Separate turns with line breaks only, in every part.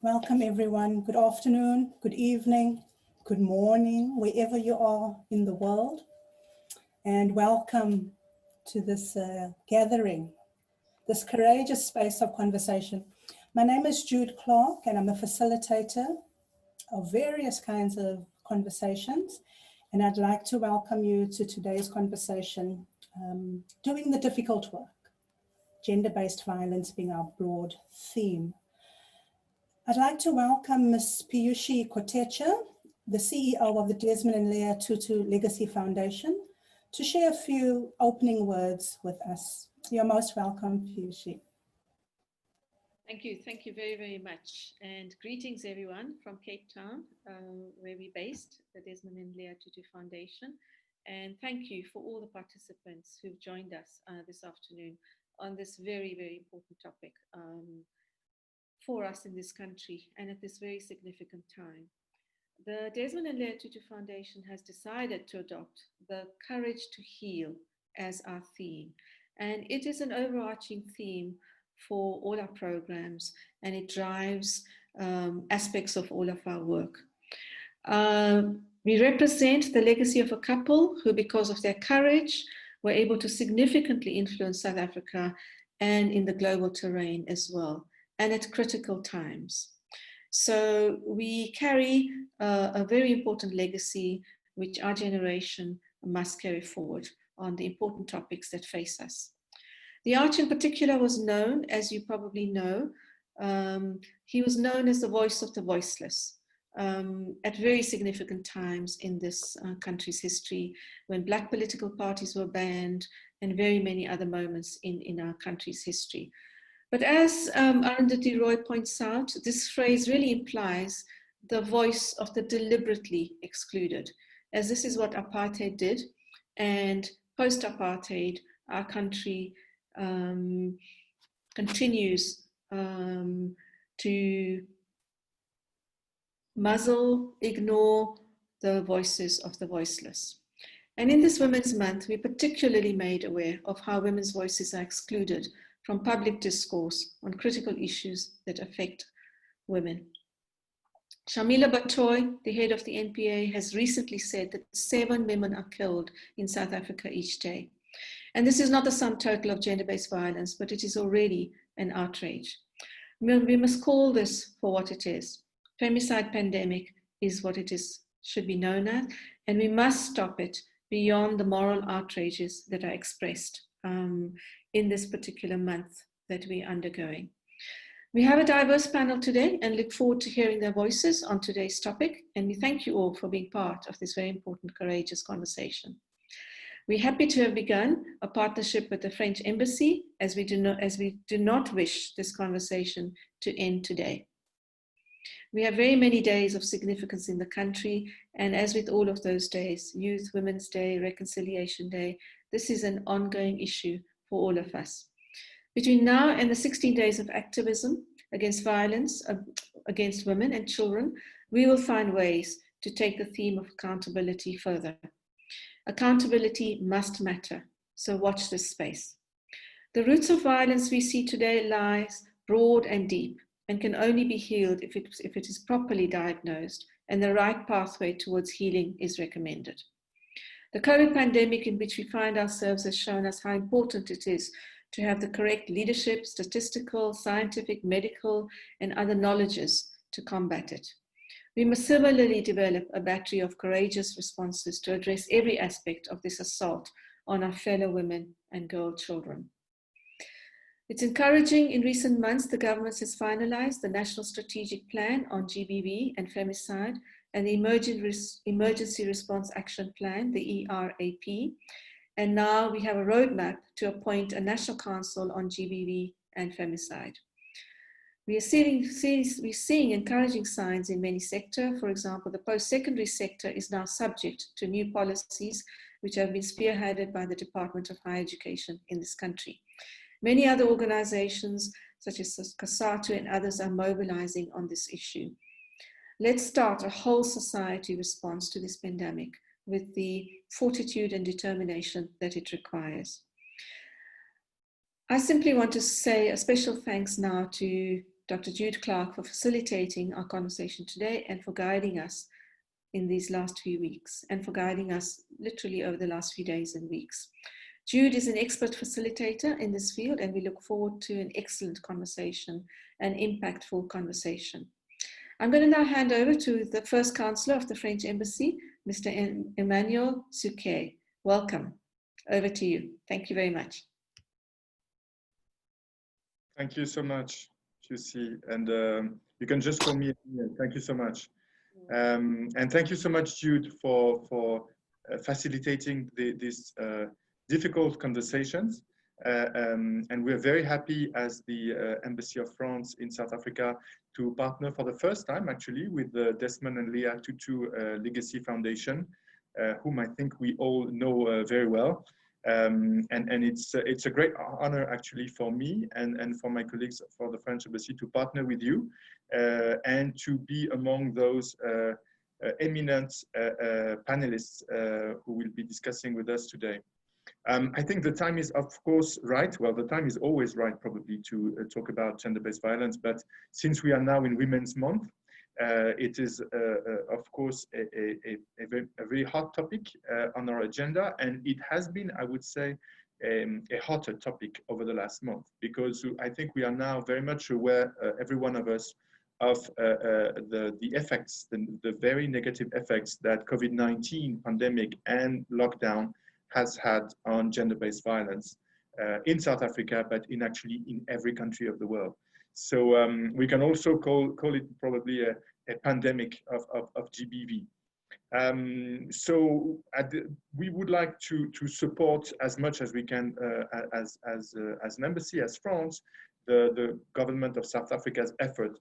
Welcome everyone. Good afternoon, good evening, good morning, wherever you are in the world. And welcome to this gathering, this courageous space of conversation. My name is Jude Clark and I'm a facilitator of various kinds of conversations. And I'd like to welcome you to today's conversation, Doing the Difficult Work, gender-based violence being our broad theme. I'd like to welcome Ms. Piyushi Kotecha, the CEO of the Desmond and Leah Tutu Legacy Foundation, to share a few opening words with us. You're most welcome, Piyushi.
Thank you very, very much. And greetings everyone from Cape Town, where we're based, the Desmond and Leah Tutu Foundation. And thank you for all the participants who've joined us this afternoon on this very, very important topic for us in this country and at this very significant time. The Desmond and Leah Tutu Foundation has decided to adopt the Courage to Heal as our theme. And it is an overarching theme for all our programs, and it drives aspects of all of our work. We represent the legacy of a couple who, because of their courage, were able to significantly influence South Africa and in the global terrain as well, and at critical times. So we carry a very important legacy which our generation must carry forward on the important topics that face us. The Arch in particular was known, as you probably know, he was known as the voice of the voiceless at very significant times in this country's history, when Black political parties were banned and very many other moments in our country's history. But as Arundhati Roy points out, this phrase really implies the voice of the deliberately excluded, as this is what apartheid did. And post-apartheid, our country continues to muzzle, ignore the voices of the voiceless. And in this Women's Month, we particularly made aware of how women's voices are excluded from public discourse on critical issues that affect women. Shamila Batoy, the head of the NPA, has recently said that 7 women are killed in South Africa each day. And this is not the sum total of gender-based violence, but it is already an outrage. We must call this for what it is. Femicide pandemic is what it is, should be known as, and we must stop it beyond the moral outrages that are expressed in this particular month that we're undergoing. We have a diverse panel today and look forward to hearing their voices on today's topic. And we thank you all for being part of this very important, courageous conversation. We're happy to have begun a partnership with the French Embassy as we do not wish this conversation to end today. We have very many days of significance in the country, and as with all of those days, Youth, Women's Day, Reconciliation Day, this is an ongoing issue for all of us. Between now and the 16 days of activism against violence against women and children, we will find ways to take the theme of accountability further. Accountability must matter, so watch this space. The roots of violence we see today lies broad and deep and can only be healed if it is properly diagnosed and the right pathway towards healing is recommended. The COVID pandemic in which we find ourselves has shown us how important it is to have the correct leadership, statistical, scientific, medical, and other knowledges to combat it. We must similarly develop a battery of courageous responses to address every aspect of this assault on our fellow women and girl children. It's encouraging in recent months the government has finalized the National Strategic Plan on GBV and Femicide and the Emergency Response Action Plan, the ERAP. And now we have a roadmap to appoint a National Council on GBV and Femicide. We're seeing encouraging signs in many sectors. For example, the post-secondary sector is now subject to new policies which have been spearheaded by the Department of Higher Education in this country. Many other organizations, such as COSATU and others, are mobilizing on this issue. Let's start a whole society response to this pandemic with the fortitude and determination that it requires. I simply want to say a special thanks now to Dr. Jude Clark for facilitating our conversation today and for guiding us in these last few weeks and for guiding us literally over the last few days and weeks. Jude is an expert facilitator in this field, and we look forward to an excellent conversation, an impactful conversation. I'm going to now hand over to the first counselor of the French Embassy, Mr. Emmanuel Suquet. Welcome. Over to you. Thank you very much.
Thank you so much, Piyushi. And you can just call me. Thank you so much. And thank you so much, Jude, for facilitating these difficult conversations. And we're very happy as the Embassy of France in South Africa to partner for the first time, actually, with the Desmond and Leah Tutu Legacy Foundation, whom I think we all know very well. And it's a great honor, actually, for me and for my colleagues for the French Embassy to partner with you and to be among those eminent panelists who will be discussing with us today. I think the time is, of course, right. Well, the time is always right, probably, to talk about gender-based violence. But since we are now in Women's Month, it is, of course, a very hot topic on our agenda. And it has been, I would say, a hotter topic over the last month, because I think we are now very much aware, every one of us, of the effects, the very negative effects that COVID-19 pandemic and lockdown has had on gender-based violence in South Africa, but actually in every country of the world. So we can also call it probably a pandemic of GBV. So we would like to support as much as we can as an embassy, as France, the government of South Africa's effort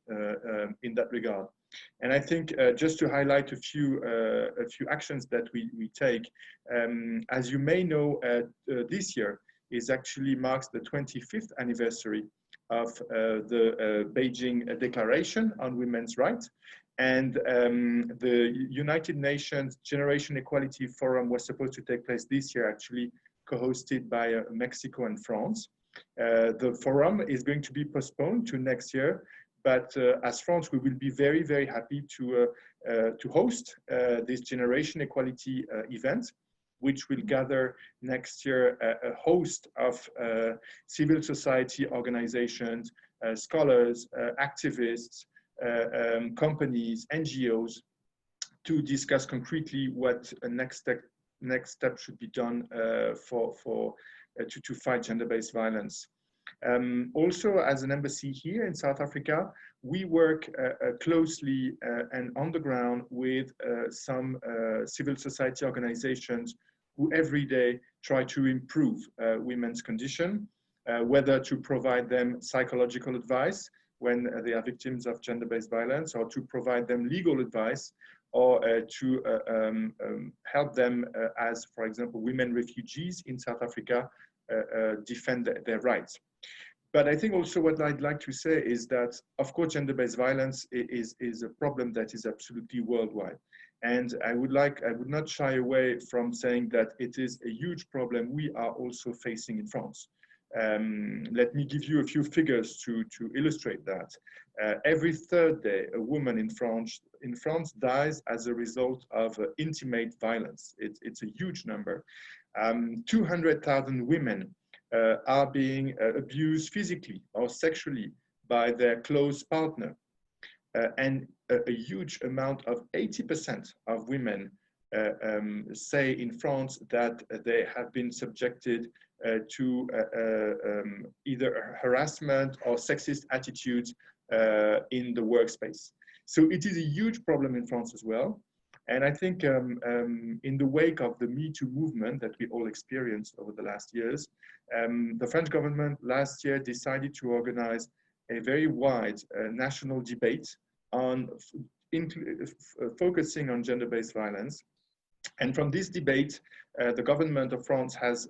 in that regard. And I think just to highlight a few actions that we take, as you may know, this year actually marks the 25th anniversary of the Beijing Declaration on Women's Rights. And the United Nations Generation Equality Forum was supposed to take place this year, actually co-hosted by Mexico and France. The forum is going to be postponed to next year, but as France, we will be very, very happy to host this Generation Equality event, which will gather next year a host of civil society organizations, scholars, activists, companies, NGOs, to discuss concretely what a next step should be done to fight gender-based violence. Also, as an embassy here in South Africa, we work closely and on the ground with some civil society organizations who every day try to improve women's condition, whether to provide them psychological advice when they are victims of gender-based violence, or to provide them legal advice, or to help them as, for example, women refugees in South Africa defend their rights. But I think also what I'd like to say is that, of course, gender-based violence is a problem that is absolutely worldwide. And I would not shy away from saying that it is a huge problem we are also facing in France. Let me give you a few figures to illustrate that. Every third day, a woman in France dies as a result of intimate violence. It's a huge number. 200,000 women are being abused physically or sexually by their close partner. And a huge amount of 80% of women say in France that they have been subjected to either harassment or sexist attitudes in the workspace. So it is a huge problem in France as well. And I think in the wake of the Me Too movement that we all experienced over the last years, the French government last year decided to organize a very wide national debate on focusing on gender-based violence. And from this debate, the government of France has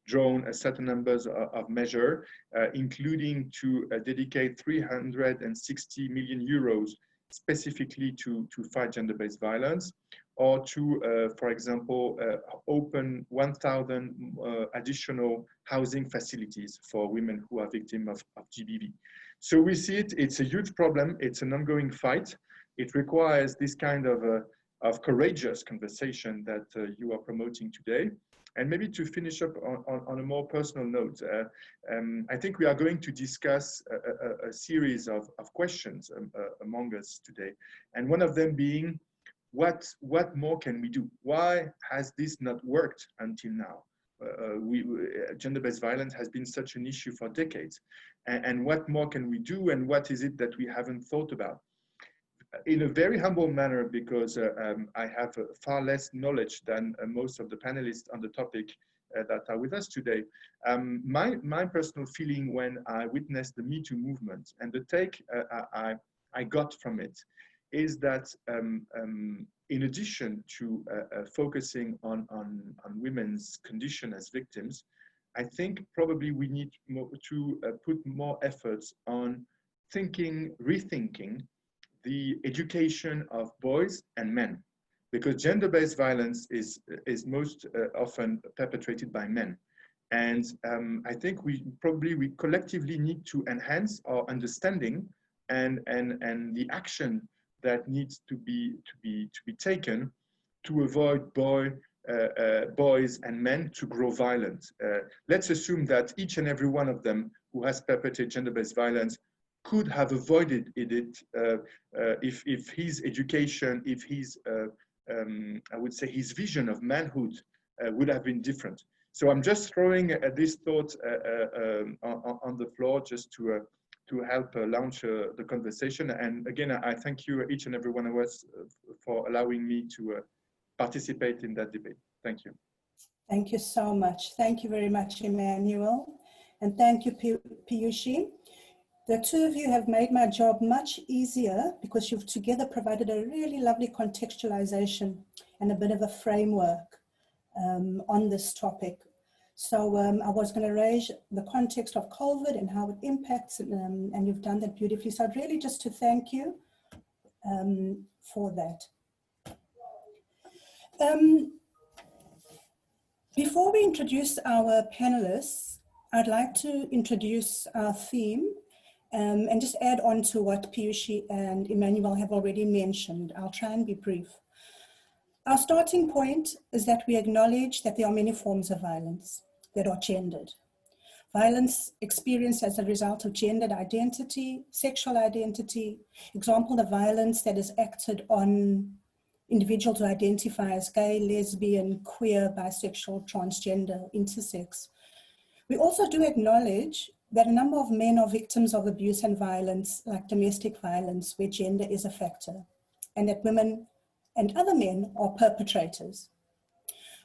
drawn a certain numbers of measures, including to dedicate 360 million euros specifically to fight gender-based violence, or to, for example, open 1,000 additional housing facilities for women who are victims of GBV. So we see it's a huge problem. It's an ongoing fight. It requires this kind of courageous conversation that you are promoting today. And maybe to finish up on a more personal note, I think we are going to discuss a series of questions among us today. And one of them being, what more can we do? Why has this not worked until now? Gender-based violence has been such an issue for decades. And what more can we do? And what is it that we haven't thought about? In a very humble manner, because I have far less knowledge than most of the panelists on the topic that are with us today. My personal feeling when I witnessed the Me Too movement and the take I got from it is that in addition to focusing on women's condition as victims, I think probably we need to put more efforts on rethinking the education of boys and men, because gender-based violence is most often perpetrated by men. And I think we collectively need to enhance our understanding and the action that needs to be taken to avoid boys and men to grow violent. Let's assume that each and every one of them who has perpetrated gender-based violence could have avoided it if his education, if his, I would say, his vision of manhood would have been different. So I'm just throwing this thought on the floor just to help launch the conversation. And again, I thank you, each and every one of us, for allowing me to participate in that debate. Thank you.
Thank you so much. Thank you very much, Emmanuel. And thank you, Piyushi. The two of you have made my job much easier because you've together provided a really lovely contextualization and a bit of a framework on this topic. So I was going to raise the context of COVID and how it impacts, and you've done that beautifully. So I'd really just to thank you for that. Before we introduce our panelists, I'd like to introduce our theme and just add on to what Piyushi and Emmanuel have already mentioned. I'll try and be brief. Our starting point is that we acknowledge that there are many forms of violence that are gendered. Violence experienced as a result of gendered identity, sexual identity, example, the violence that is acted on individuals who identify as gay, lesbian, queer, bisexual, transgender, intersex. We also do acknowledge that a number of men are victims of abuse and violence, like domestic violence, where gender is a factor, and that women and other men are perpetrators.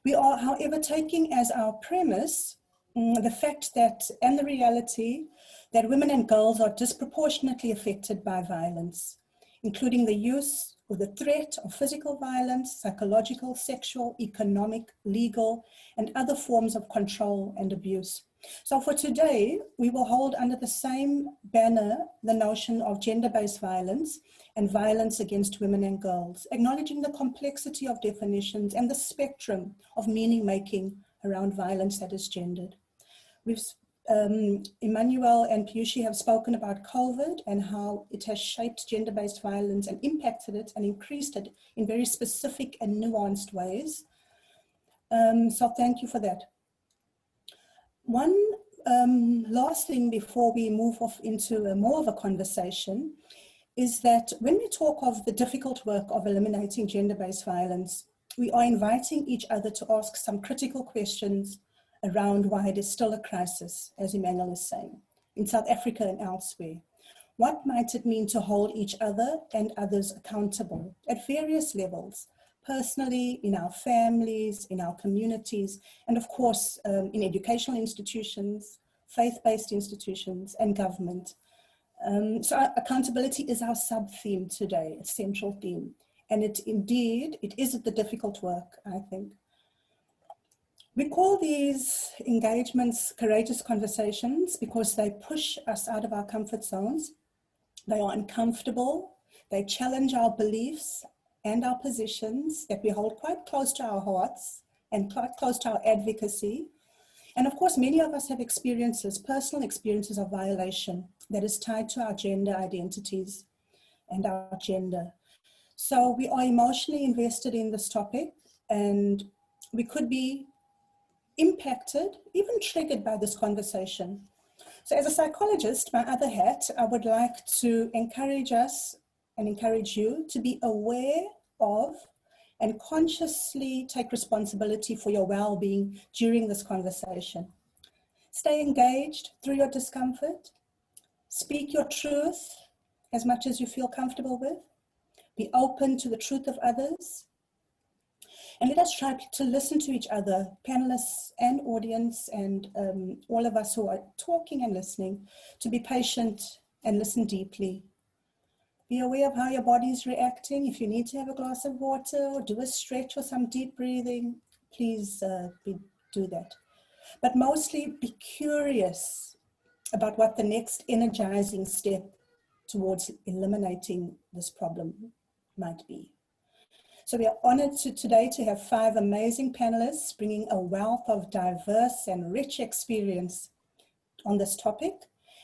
We are, however, taking as our premise the fact that, and the reality, that women and girls are disproportionately affected by violence, including the use or the threat of physical violence, psychological, sexual, economic, legal, and other forms of control and abuse. So for today, we will hold under the same banner the notion of gender-based violence and violence against women and girls, acknowledging the complexity of definitions and the spectrum of meaning-making around violence that is gendered. Emmanuel and Piyushi have spoken about COVID and how it has shaped gender-based violence and impacted it and increased it in very specific and nuanced ways. So thank you for that. One last thing before we move off into more of a conversation is that when we talk of the difficult work of eliminating gender-based violence, we are inviting each other to ask some critical questions around why it is still a crisis, as Emmanuel is saying, in South Africa and elsewhere. What might it mean to hold each other and others accountable at various levels, personally, in our families, in our communities, and of course, in educational institutions, faith-based institutions, and government. So accountability is our sub-theme today, a central theme. And it is the difficult work, I think. We call these engagements courageous conversations because they push us out of our comfort zones. They are uncomfortable. They challenge our beliefs and our positions that we hold quite close to our hearts and quite close to our advocacy. And of course, many of us have experiences, personal experiences of violation that is tied to our gender identities and our gender. So we are emotionally invested in this topic, and we could be impacted, even triggered by this conversation. So as a psychologist, my other hat, I would like to encourage us and encourage you to be aware of and consciously take responsibility for your well-being during this conversation. Stay engaged through your discomfort. Speak your truth as much as you feel comfortable with. Be open to the truth of others. And let us try to listen to each other, panelists and audience, and all of us who are talking and listening, to be patient and listen deeply. Be aware of how your body is reacting. If you need to have a glass of water or do a stretch or some deep breathing, please do that. But mostly be curious about what the next energizing step towards eliminating this problem might be. So we are honored today to have 5 amazing panelists bringing a wealth of diverse and rich experience on this topic.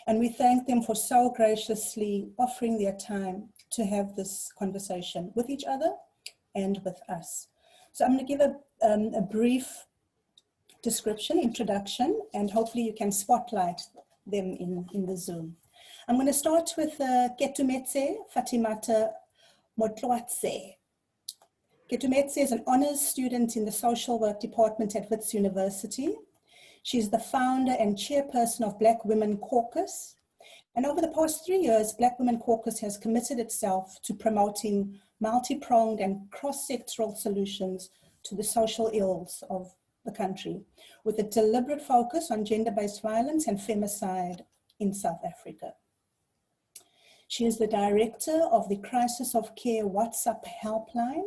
And we thank them for so graciously offering their time to have this conversation with each other and with us. So I'm going to give a brief description, introduction, and hopefully you can spotlight them in the Zoom. I'm going to start with Keitumetse Moutloatse. Keitumetse is an honors student in the social work department at Wits University. She's the founder and chairperson of Black Women Caucus. And over the past 3 years, Black Women Caucus has committed itself to promoting multi-pronged and cross-sectoral solutions to the social ills of the country, with a deliberate focus on gender-based violence and femicide in South Africa. She is the director of the Crisis of Care WhatsApp helpline,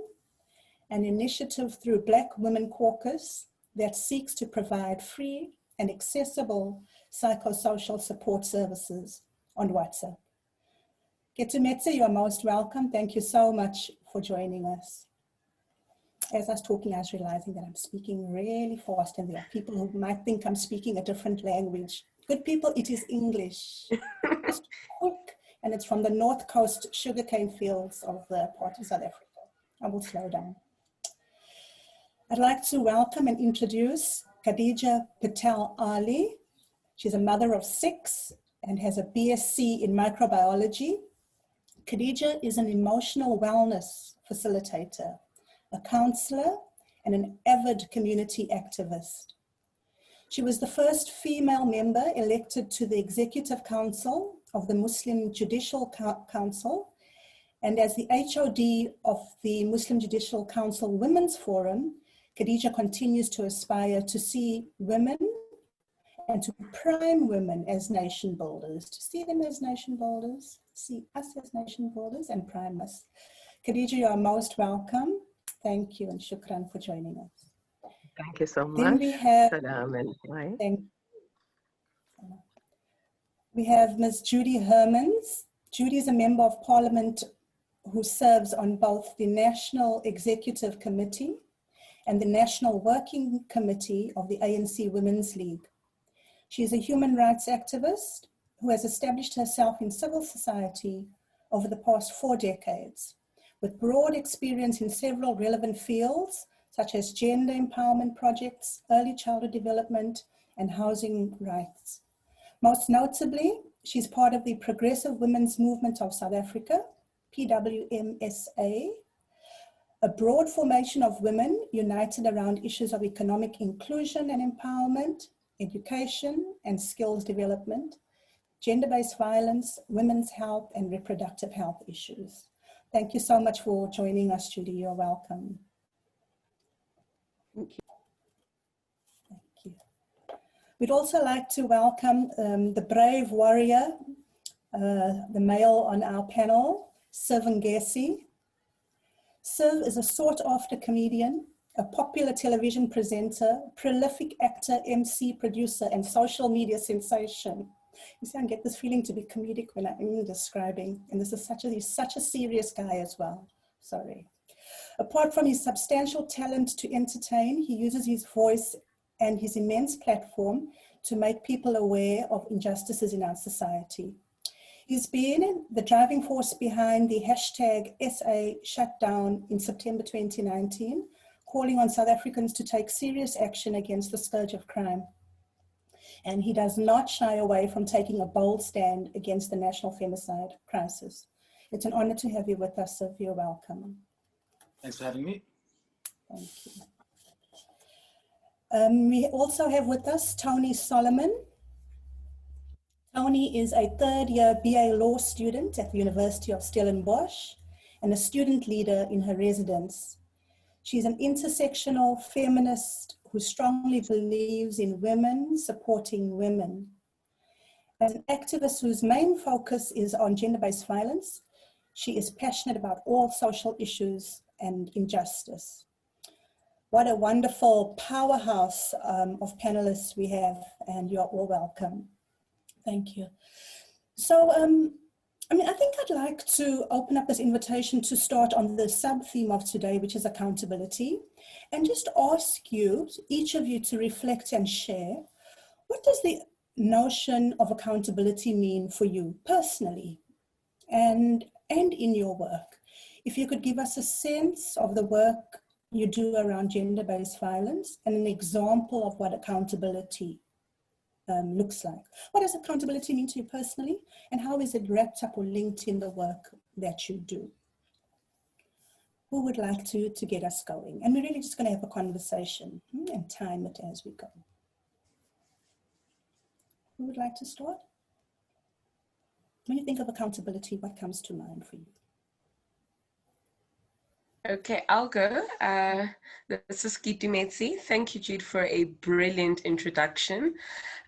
an initiative through Black Women Caucus that seeks to provide free and accessible psychosocial support services on WhatsApp. Keitumetse, you are most welcome. Thank you so much for joining us. As I was talking, I was realizing that I'm speaking really fast, and there are people who might think I'm speaking a different language. Good people, it is English. Just quick, and it's from the North Coast sugarcane fields of the part of South Africa. I will slow down. I'd like to welcome and introduce Khadija Patel-Allie. She's a mother of 6 and has a BSc in microbiology. Khadija is an emotional wellness facilitator, a counselor, and an avid community activist. She was the first female member elected to the Executive Council of the Muslim Judicial Council, and as the HOD of the Muslim Judicial Council Women's Forum, Khadija continues to aspire to see women and to prime women as nation builders, to see them as nation builders, see us as nation builders, and prime us. Khadija, you are most welcome. Thank you and shukran for joining us.
Thank you so much.
Then we have, we have Ms. Judy Hermans. Judy is a member of Parliament who serves on both the National Executive Committee and the National Working Committee of the ANC Women's League. She is a human rights activist who has established herself in civil society over the past 4 decades, with broad experience in several relevant fields, such as gender empowerment projects, early childhood development, and housing rights. Most notably, she's part of the Progressive Women's Movement of South Africa, PWMSA, a broad formation of women united around issues of economic inclusion and empowerment, education and skills development, gender-based violence, women's health, and reproductive health issues. Thank you so much for joining us, Judy. You're welcome.
Thank you.
Thank you. We'd also like to welcome the brave warrior, the male on our panel, Siv Ngesi. Siv is a sought-after comedian, a popular television presenter, prolific actor, MC, producer, and social media sensation. You see, I get this feeling to be comedic when I'm describing, and this is he's such a serious guy as well. Sorry. Apart from his substantial talent to entertain, he uses his voice and his immense platform to make people aware of injustices in our society. He's been the driving force behind the hashtag SA Shutdown in September 2019, calling on South Africans to take serious action against the scourge of crime. And he does not shy away from taking a bold stand against the national femicide crisis. It's an honor to have you with us, so you're welcome.
Thanks for having me.
Thank you. We also have with us Toni Solomon. Toni is a third-year BA law student at the University of Stellenbosch and a student leader in her residence. She's an intersectional feminist who strongly believes in women supporting women. As an activist whose main focus is on gender-based violence, she is passionate about all social issues and injustice. What a wonderful powerhouse of panelists we have, and you're all welcome. Thank you. So, I think I'd like to open up this invitation to start on the sub-theme of today, which is accountability, and just ask you, each of you, to reflect and share, what does the notion of accountability mean for you personally and in your work? If you could give us a sense of the work you do around gender-based violence and an example of what accountability looks like. What does accountability mean to you personally, and how is it wrapped up or linked in the work that you do? Who would like to get us going? And we're really just going to have a conversation and time it as we go. Who would like to start? When you think of accountability, what comes to mind for you?
Okay, I'll go. This is Keitumetse. Thank you, Jude, for a brilliant introduction.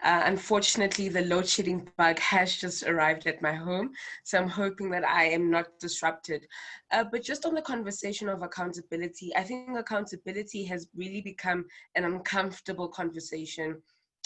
Unfortunately, the load shedding bug has just arrived at my home, so I'm hoping that I am not disrupted. But just on the conversation of accountability, I think accountability has really become an uncomfortable conversation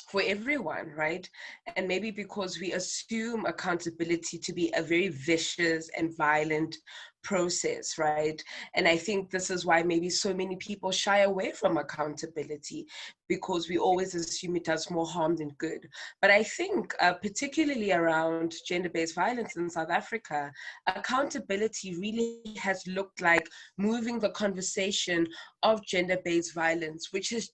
for everyone, right? And maybe because we assume accountability to be a very vicious and violent process, right? And I think this is why maybe so many people shy away from accountability, because we always assume it does more harm than good. But I think particularly around gender-based violence in South Africa, accountability really has looked like moving the conversation of gender-based violence, which has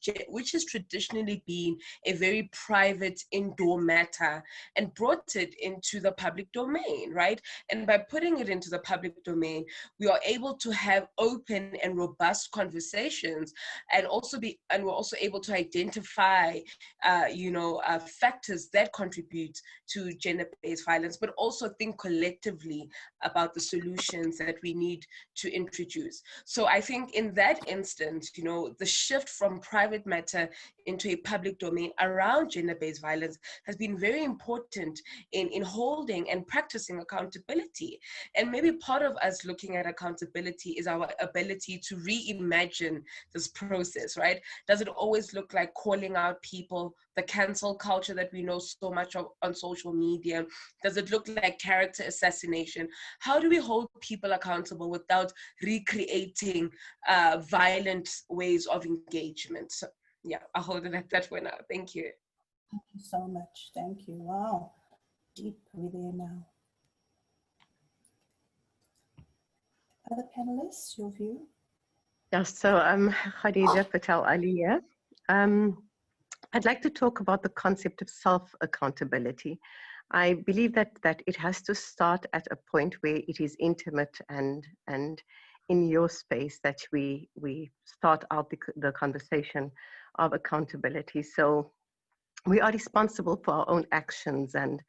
traditionally been a very private indoor matter, and brought it into the public domain, right? And by putting it into the public domain, we are able to have open and robust conversations, and we're also able to identify, factors that contribute to gender-based violence, but also think collectively about the solutions that we need to introduce. So I think in that instance, the shift from private matter into a public domain around gender-based violence has been very important in holding and practicing accountability. And maybe part of us looking at accountability is our ability to reimagine this process, right? Does it always look like calling out people, the cancel culture that we know so much of on social media? Does it look like character assassination? How do we hold people accountable without recreating violent ways of engagement? So, yeah, I'll hold it at that for now. Thank you.
Thank you so much. Thank you. Wow. Deep over there now. Other panelists, your view?
Yes, so I'm Khadija Patel-Allie here. I'd like to talk about the concept of self-accountability. I believe that it has to start at a point where it is intimate and in your space that we start out the conversation of accountability. So we are responsible for our own actions and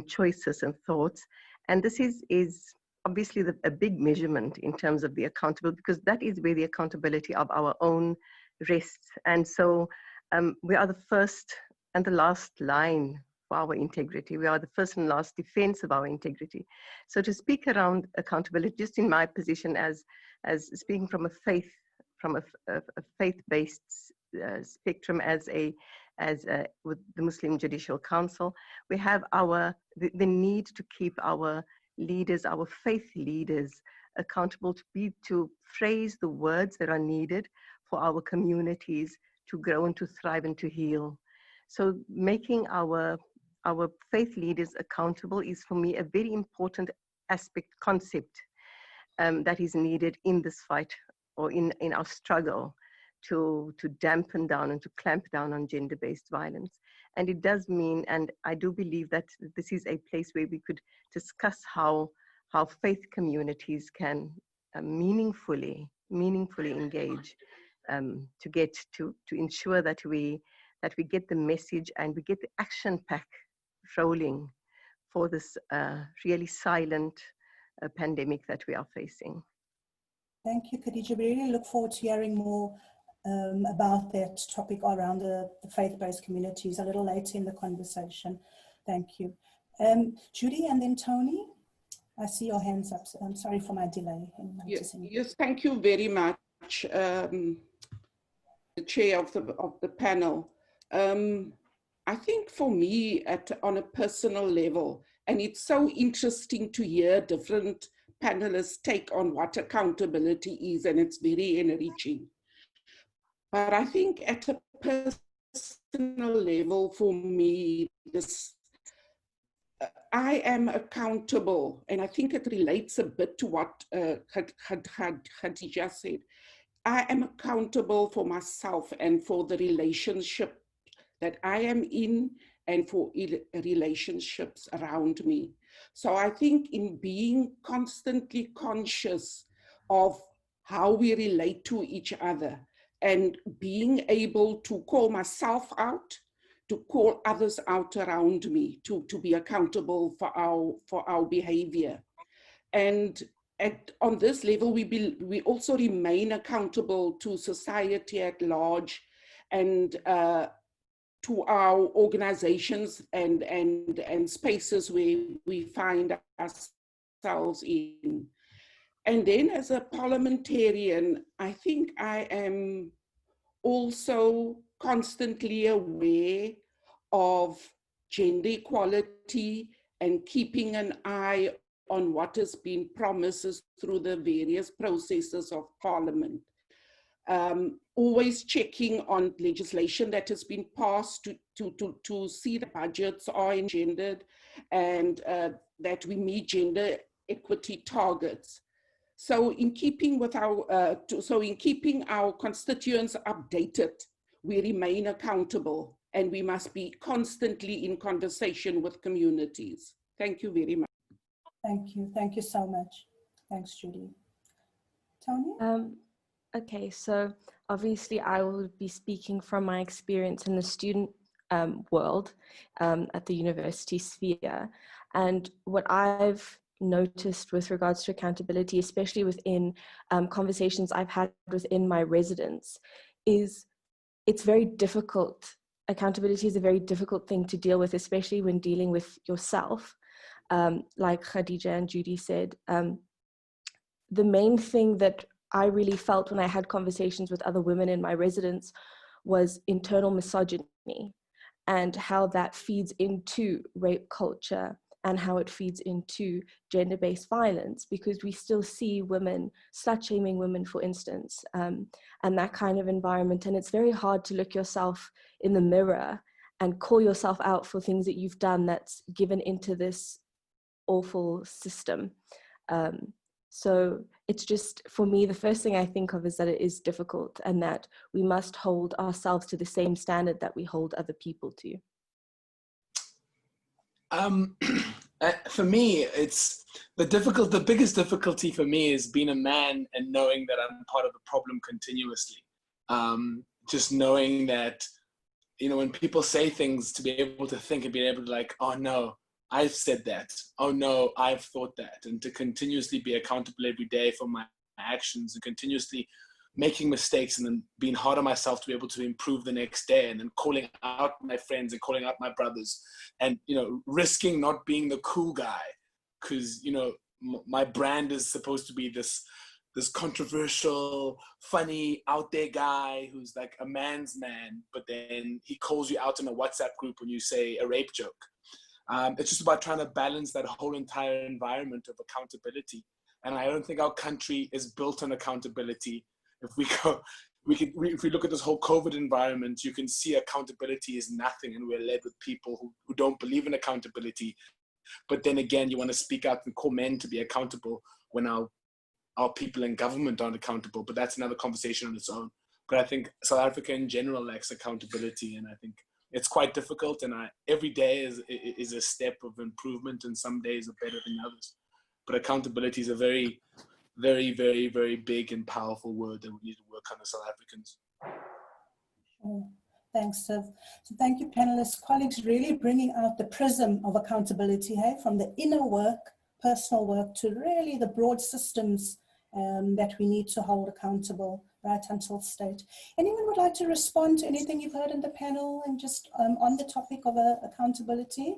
choices and thoughts. And this is obviously a big measurement in terms of the accountability, because that is where the accountability of our own rests. And so we are the first and the last line for our integrity. We are the first and last defense of our integrity. So to speak around accountability, just in my position as speaking from a faith-based spectrum, with the Muslim Judicial Council, we have the need to keep our leaders, our faith leaders, accountable to phrase the words that are needed for our communities grow and to thrive and to heal. So making our faith leaders accountable is for me a very important concept that is needed in this fight or in our struggle to dampen down and to clamp down on gender-based violence. And it does mean, and I do believe that this is a place where we could discuss how faith communities can meaningfully engage to ensure that we get the message and we get the action pack rolling for this really silent pandemic that we are facing.
Thank you, Khadija. We really look forward to hearing more about that topic around the faith-based communities a little later in the conversation. Thank you. Judy and then Toni, I see your hands up. I'm sorry for my delay in noticing.
Yes, thank you very much, the chair of the panel. I think for me, on a personal level, and it's so interesting to hear different panelists take on what accountability is, and it's very enriching. But I think at a personal level, for me, I am accountable, and I think it relates a bit to what Khadija said. I am accountable for myself and for the relationship that I am in and for relationships around me. So I think in being constantly conscious of how we relate to each other and being able to call myself out, to call others out around me, to be accountable for our behavior. And on this level, we also remain accountable to society at large and to our organizations and spaces where we find ourselves in. And then as a parliamentarian, I think I am also constantly aware of gender equality and keeping an eye on what has been promises through the various processes of Parliament. Always checking on legislation that has been passed to see the budgets are engendered and that we meet gender equity targets. So in keeping with our constituents updated, we remain accountable and we must be constantly in conversation with communities. Thank you very much.
Thank you so much. Thanks, Judy. Toni?
Okay, so obviously I will be speaking from my experience in the student world at the university sphere. And what I've noticed with regards to accountability, especially within conversations I've had within my residence, is it's very difficult. Accountability is a very difficult thing to deal with, especially when dealing with yourself. Like Khadija and Judy said, the main thing that I really felt when I had conversations with other women in my residence was internal misogyny and how that feeds into rape culture and how it feeds into gender-based violence, because we still see women, slut-shaming women, for instance, and that kind of environment. And it's very hard to look yourself in the mirror and call yourself out for things that you've done that's given into this awful system. So it's just, for me, the first thing I think of is that it is difficult and that we must hold ourselves to the same standard that we hold other people to.
For me, it's the biggest difficulty for me is being a man and knowing that I'm part of the problem continuously. Just knowing that, you know, when people say things, to be able to think and be able to like, oh no, I've said that. Oh no, I've thought that. And to continuously be accountable every day for my actions and continuously making mistakes and then being hard on myself to be able to improve the next day, and then calling out my friends and calling out my brothers and, you know, risking not being the cool guy because, you know, my brand is supposed to be this controversial, funny, out there guy who's like a man's man, but then he calls you out in a WhatsApp group when you say a rape joke. It's just about trying to balance that whole entire environment of accountability. And I don't think our country is built on accountability. If if we look at this whole COVID environment, you can see accountability is nothing, and we're led with people who don't believe in accountability. But then again, you want to speak out and call men to be accountable when our people in government aren't accountable. But that's another conversation on its own. But I think South Africa in general lacks accountability, and I think it's quite difficult. And every day is a step of improvement, and some days are better than others. But accountability is a very, very, very, very big and powerful word that we need to work on as South Africans.
Sure. Thanks, Siv. So thank you, panelists, colleagues, really bringing out the prism of accountability, hey, from the inner work, personal work, to really the broad systems that we need to hold accountable right until state. Anyone would like to respond to anything you've heard in the panel and just on the topic of accountability?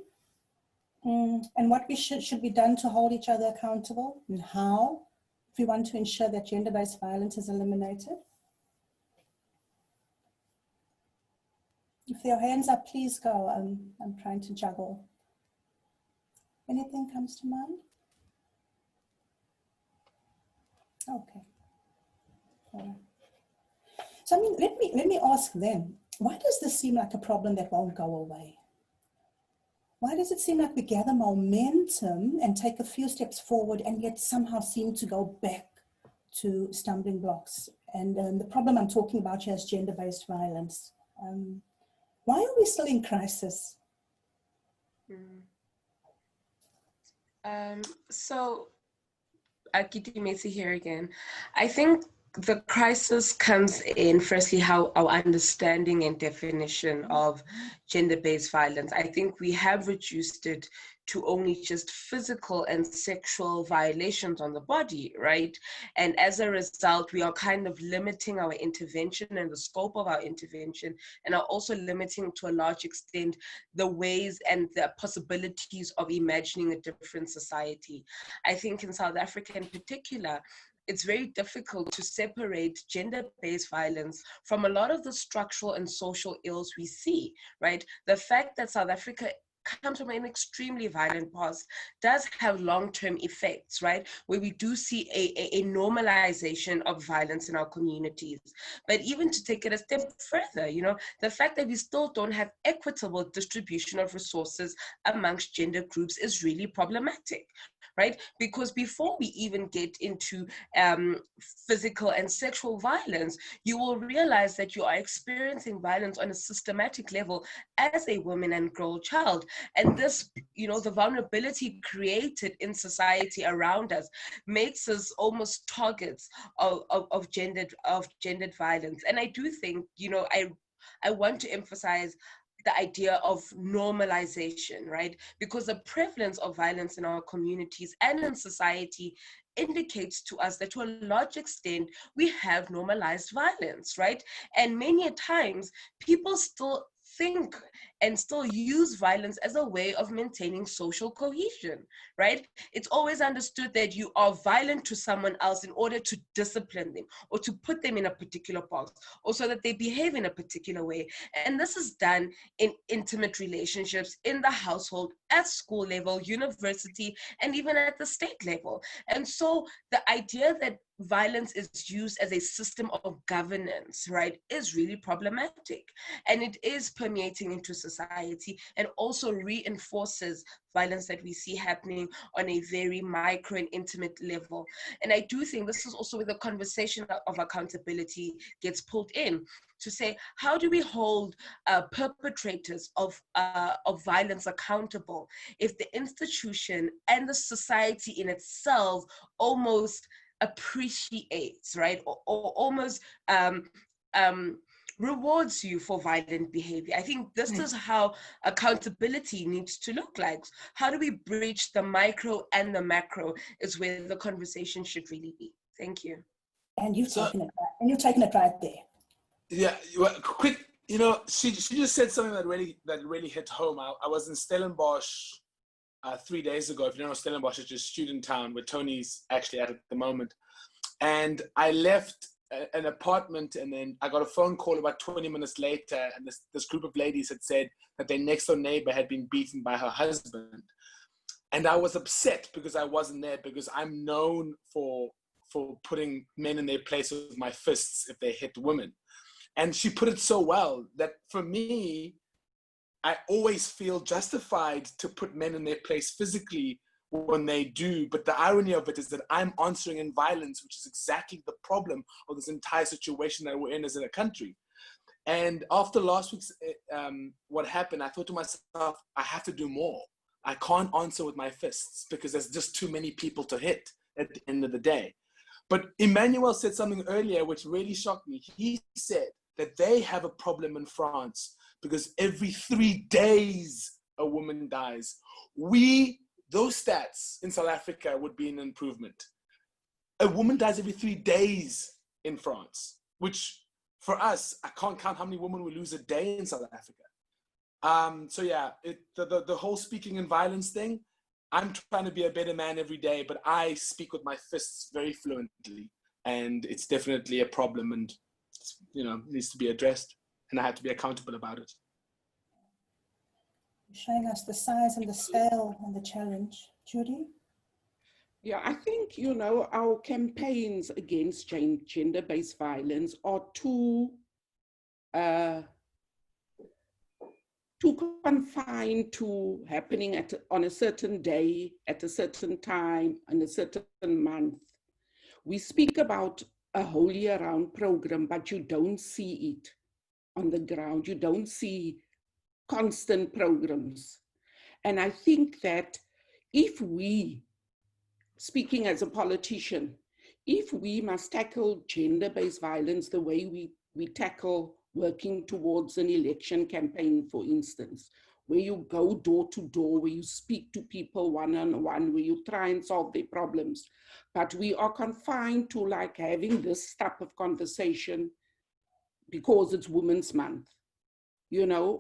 And what we should be done to hold each other accountable, and how, if we want to ensure that gender-based violence is eliminated. If there are hands up, please go. I'm trying to juggle. Anything comes to mind? Okay. All right. So I mean, let me ask them, why does this seem like a problem that won't go away? Why does it seem like we gather momentum and take a few steps forward and yet somehow seem to go back to stumbling blocks? And the problem I'm talking about here is gender-based violence. Why are we still in crisis?
So, Keitumetse here again. I think the crisis comes in, firstly, how our understanding and definition of gender-based violence. I think we have reduced it to only just physical and sexual violations on the body, right? And as a result, we are kind of limiting our intervention and the scope of our intervention, and are also limiting to a large extent the ways and the possibilities of imagining a different society. I think in South Africa in particular, it's very difficult to separate gender-based violence from a lot of the structural and social ills we see, right? The fact that South Africa comes from an extremely violent past does have long-term effects, right? Where we do see a normalization of violence in our communities. But even to take it a step further, you know, the fact that we still don't have equitable distribution of resources amongst gender groups is really problematic, right? Because before we even get into physical and sexual violence, you will realize that you are experiencing violence on a systematic level as a woman and girl child. And this, you know, the vulnerability created in society around us makes us almost targets of gendered violence. And I do think, you know, I want to emphasize the idea of normalization, right? Because the prevalence of violence in our communities and in society indicates to us that to a large extent, we have normalized violence, right? And many a times, people still think and still use violence as a way of maintaining social cohesion, right? It's always understood that you are violent to someone else in order to discipline them or to put them in a particular box or so that they behave in a particular way. And this is done in intimate relationships, in the household, at school level, university, and even at the state level. And so the idea that violence is used as a system of governance, right, is really problematic. And it is permeating into society and also reinforces violence that we see happening on a very micro and intimate level. And I do think this is also where the conversation of accountability gets pulled in, to say, how do we hold perpetrators of violence accountable if the institution and the society in itself almost appreciates, right, or almost rewards you for violent behavior? I think this is how accountability needs to look like. How do we bridge the micro and the macro is where the conversation should really be. Thank you.
And you've taken it right there.
Yeah, quick, you know, she just said something that really hit home. I was in Stellenbosch 3 days ago. If you don't know, Stellenbosch is just student town where Tony's actually at the moment. And I left an apartment, and then I got a phone call about 20 minutes later, and this group of ladies had said that their next door neighbor had been beaten by her husband. And I was upset because I wasn't there, because I'm known for for putting men in their place with my fists if they hit women. And she put it so well that for me, I always feel justified to put men in their place physically when they do. But the irony of it is that I'm answering in violence, which is exactly the problem of this entire situation that we're in as a country. And after last week's, what happened, I thought to myself, I have to do more. I can't answer with my fists because there's just too many people to hit at the end of the day. But Emmanuel said something earlier which really shocked me. He said that they have a problem in France because every 3 days a woman dies. Those stats in South Africa would be an improvement. A woman dies every 3 days in France, which for us, I can't count how many women we lose a day in South Africa. So yeah, the whole speaking in violence thing, I'm trying to be a better man every day, but I speak with my fists very fluently, and it's definitely a problem, and needs to be addressed, and I have to be accountable about it.
Showing us the size and the scale and the challenge. Judy?
Yeah, I think, our campaigns against gender-based violence are too confined to happening on a certain day, at a certain time, in a certain month. We speak about a whole year-round program, but you don't see it on the ground. You don't see constant programs. And I think that if we, speaking as a politician, if we must tackle gender-based violence the way we tackle working towards an election campaign, for instance, where you go door to door, where you speak to people one-on-one, where you try and solve their problems. But we are confined to like having this type of conversation because it's Women's Month,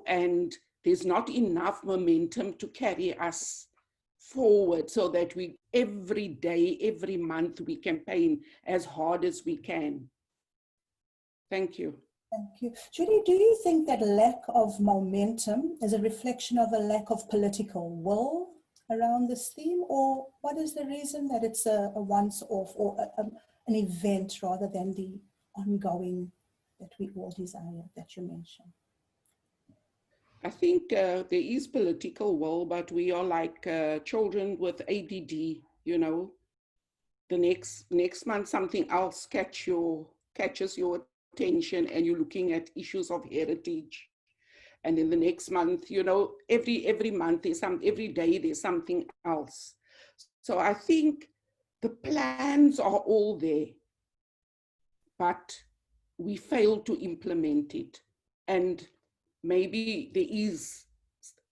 and there's not enough momentum to carry us forward so that we every day, every month, we campaign as hard as we can. Thank you.
Thank you. Judy, do you think that lack of momentum is a reflection of a lack of political will around this theme, or what is the reason that it's a once-off or an event rather than the ongoing that we all desire that you mentioned?
I think there is political will, but we are like children with ADD, The next month something else catches your attention, and you're looking at issues of heritage. And in the next month, every month every day there's something else. So I think the plans are all there, but we fail to implement it. And maybe there is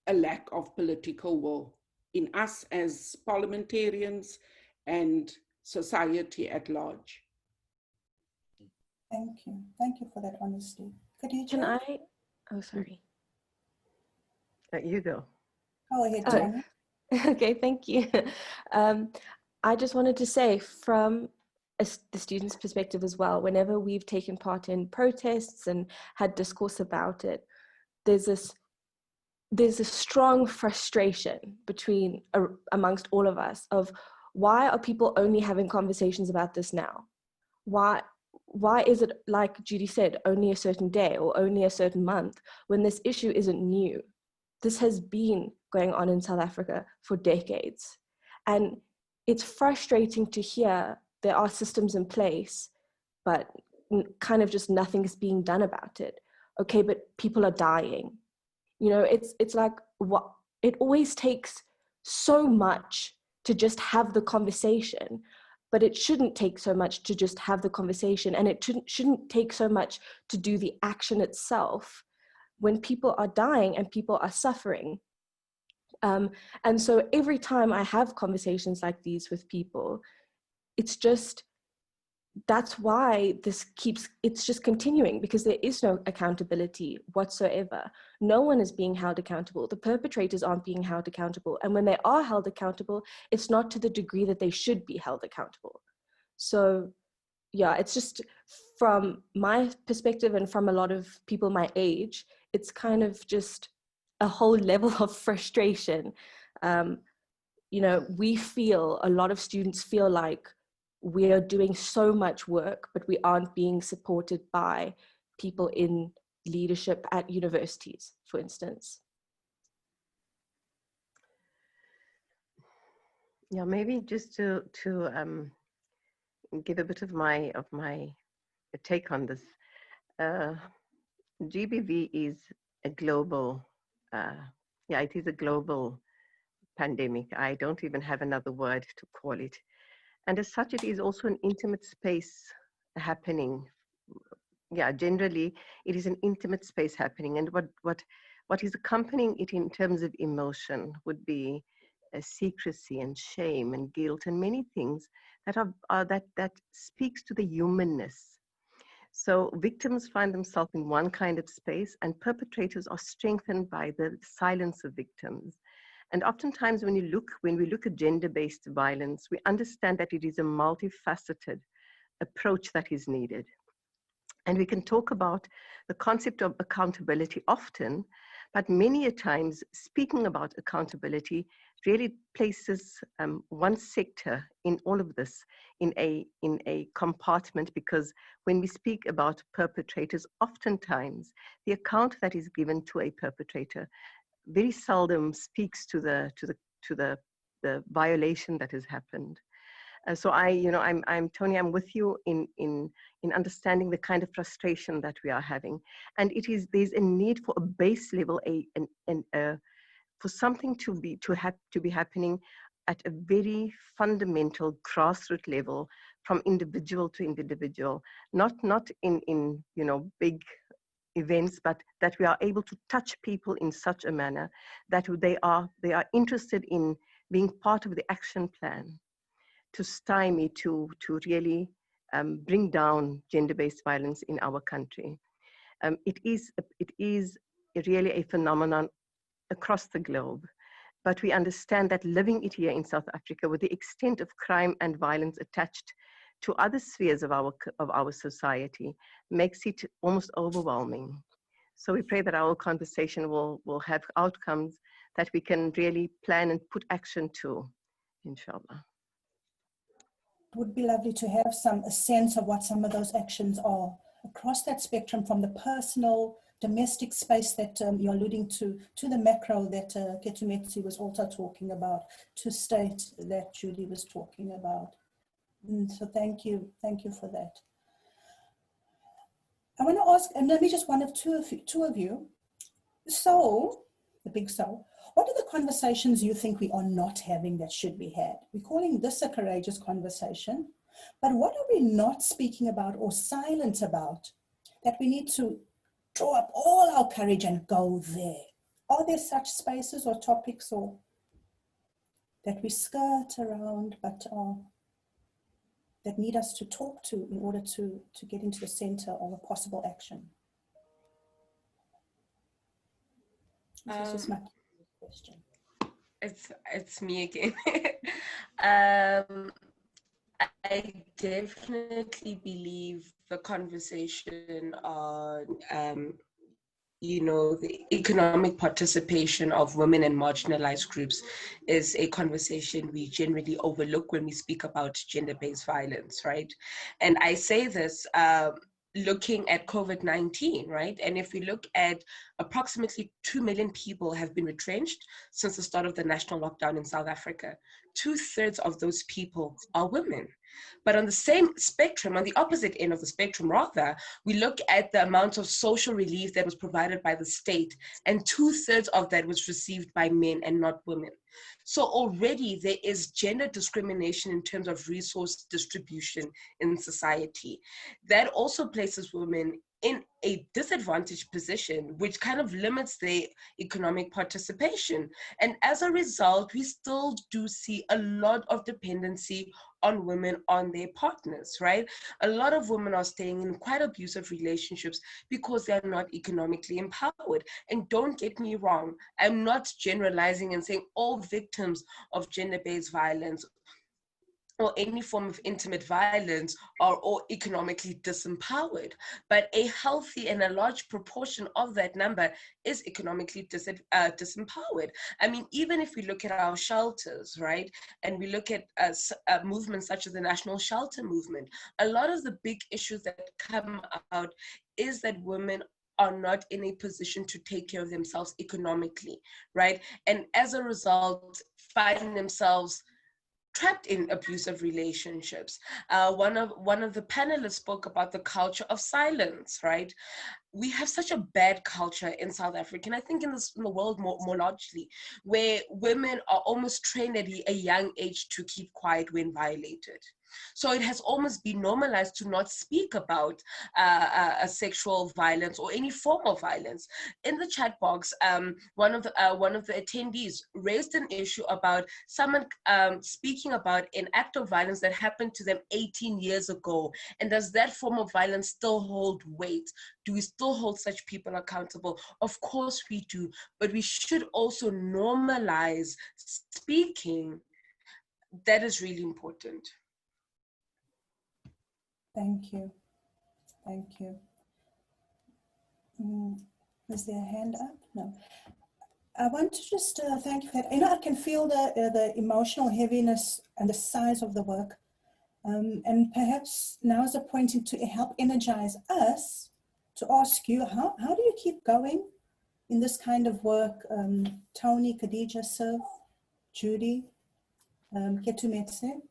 a lack of political will in us as parliamentarians and society at large.
Thank you. Thank you for that honesty. Khadija?
Can I? Oh, sorry.
You go.
Go ahead, Toni.
Okay, thank you. I just wanted to say, from the students' perspective as well, whenever we've taken part in protests and had discourse about it, there's a strong frustration amongst all of us of why are people only having conversations about this now? Why is it, like Judy said, only a certain day or only a certain month when this issue isn't new? This has been going on in South Africa for decades. And it's frustrating to hear there are systems in place, but kind of just nothing is being done about it. Okay, but people are dying. It's like, what? It always takes so much to just have the conversation, but it shouldn't take so much to just have the conversation, and it shouldn't take so much to do the action itself when people are dying and people are suffering. And so every time I have conversations like these with people, that's why it's just continuing, because there is no accountability whatsoever. No one is being held accountable. The perpetrators aren't being held accountable. And when they are held accountable, it's not to the degree that they should be held accountable. So yeah, it's just, from my perspective and from a lot of people my age, it's kind of just a whole level of frustration. A lot of students feel like we are doing so much work, but we aren't being supported by people in leadership at universities, for instance.
Yeah, maybe just to give a bit of my take on this. GBV is a global, it is a global pandemic. I don't even have another word to call it. And as such, it is also an intimate space happening. Yeah, generally, it is an intimate space happening. And what is accompanying it in terms of emotion would be secrecy and shame and guilt and many things that speaks to the humanness. So victims find themselves in one kind of space, and perpetrators are strengthened by the silence of victims. And oftentimes when we look at gender-based violence, we understand that it is a multifaceted approach that is needed. And we can talk about the concept of accountability often, but many a times speaking about accountability really places one sector in all of this in a compartment, because when we speak about perpetrators, oftentimes the account that is given to a perpetrator very seldom speaks to the violation that has happened. So I'm Toni, I'm with you in understanding the kind of frustration that we are having, and there's a need for a base level, for something to be happening at a very fundamental grassroots level, from individual to individual, not in big events, but that we are able to touch people in such a manner that they are interested in being part of the action plan to stymie, to really bring down gender-based violence in our country. It is really a phenomenon across the globe, but we understand that living it here in South Africa, with the extent of crime and violence attached to other spheres of our society, makes it almost overwhelming. So we pray that our conversation will have outcomes that we can really plan and put action to, inshallah.
It would be lovely to have a sense of what some of those actions are across that spectrum, from the personal, domestic space that you're alluding to the macro that Keitumetse was also talking about, to state that Judy was talking about. So thank you for that. I want to ask, and maybe just two of you. So, the big so, what are the conversations you think we are not having that should be had? We're calling this a courageous conversation, but what are we not speaking about or silent about that we need to draw up all our courage and go there? Are there such spaces or topics or that we skirt around but that need us to talk to in order to get into the center of a possible action? This is just my question.
It's me again. I definitely believe the conversation on the economic participation of women and marginalized groups is a conversation we generally overlook when we speak about gender-based violence, right? And I say this looking at COVID-19, right? And if we look at approximately 2 million people have been retrenched since the start of the national lockdown in South Africa. 2/3 of those people are women. But on the same spectrum, on the opposite end of the spectrum rather, we look at the amount of social relief that was provided by the state, and 2/3 of that was received by men and not women. So already there is gender discrimination in terms of resource distribution in society. That also places women in a disadvantaged position, which kind of limits their economic participation. And as a result, we still do see a lot of dependency on women, on their partners, right? A lot of women are staying in quite abusive relationships because they're not economically empowered. And don't get me wrong, I'm not generalizing and saying all victims of gender-based violence or any form of intimate violence are all economically disempowered. But a healthy and a large proportion of that number is economically disempowered. I mean, even if we look at our shelters, right, and we look at movements such as the National Shelter Movement, a lot of the big issues that come out is that women are not in a position to take care of themselves economically, right? And as a result, find themselves trapped in abusive relationships. One of the panelists spoke about the culture of silence, right? We have such a bad culture in South Africa, and I think in the world more largely, where women are almost trained at a young age to keep quiet when violated. So it has almost been normalized to not speak about a sexual violence or any form of violence. In the chat box, one of the attendees raised an issue about someone speaking about an act of violence that happened to them 18 years ago. And does that form of violence still hold weight? Do we still hold such people accountable? Of course we do, but we should also normalize speaking. That is really important.
Thank you. Thank you. Is there a hand up? No. I want to just thank you for that. You know, I can feel the emotional heaviness and the size of the work. And perhaps now is a point to help energize us to ask you, how do you keep going in this kind of work? Toni, Khadija, Sir, Judy, Keitumetse.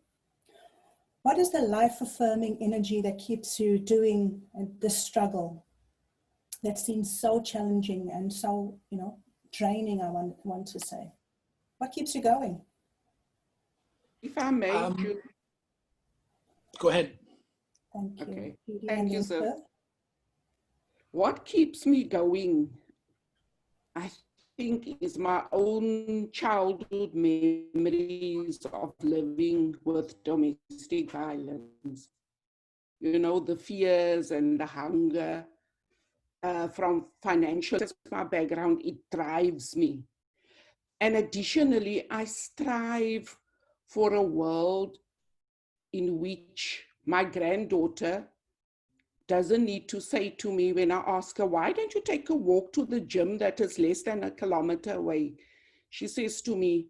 What is the life-affirming energy that keeps you doing this struggle that seems so challenging and so, you know, draining, I want to say? What keeps you going?
If I may,
go ahead.
Thank you.
Okay.
Judy,
Thank you,
sir.
What keeps me going, I think, is my own childhood memories of living with domestic violence. You know, the fears and the hunger from financial, that's my background, it drives me. And additionally, I strive for a world in which my granddaughter doesn't need to say to me when I ask her, why don't you take a walk to the gym that is less than a kilometer away? She says to me,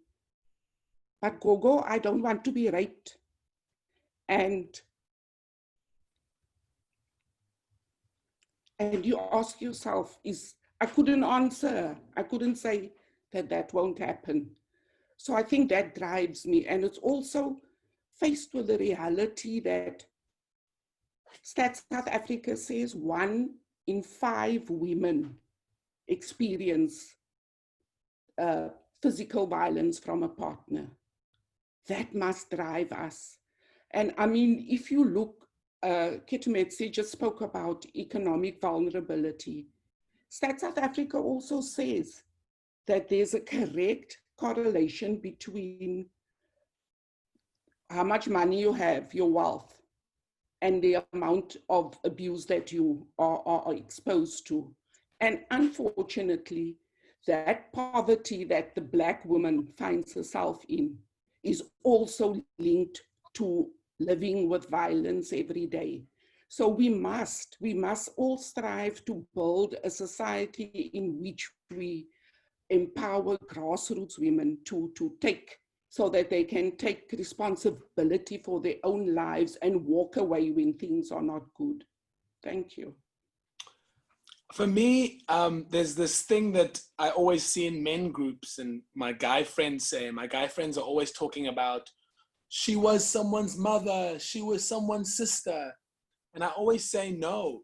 but Gogo, I don't want to be raped. And you ask yourself, I couldn't answer. I couldn't say that won't happen. So I think that drives me. And it's also faced with the reality that Stats South Africa says 1 in 5 women experience physical violence from a partner. That must drive us. And I mean, if you look, Keitumetse just spoke about economic vulnerability. Stats South Africa also says that there's a correct correlation between how much money you have, your wealth, and the amount of abuse that you are exposed to. And unfortunately, that poverty that the Black woman finds herself in is also linked to living with violence every day. So we must all strive to build a society in which we empower grassroots women to take, so that they can take responsibility for their own lives and walk away when things are not good. Thank you.
For me, there's this thing that I always see in men groups, and my guy friends say, my guy friends are always talking about, she was someone's mother, she was someone's sister. And I always say, no,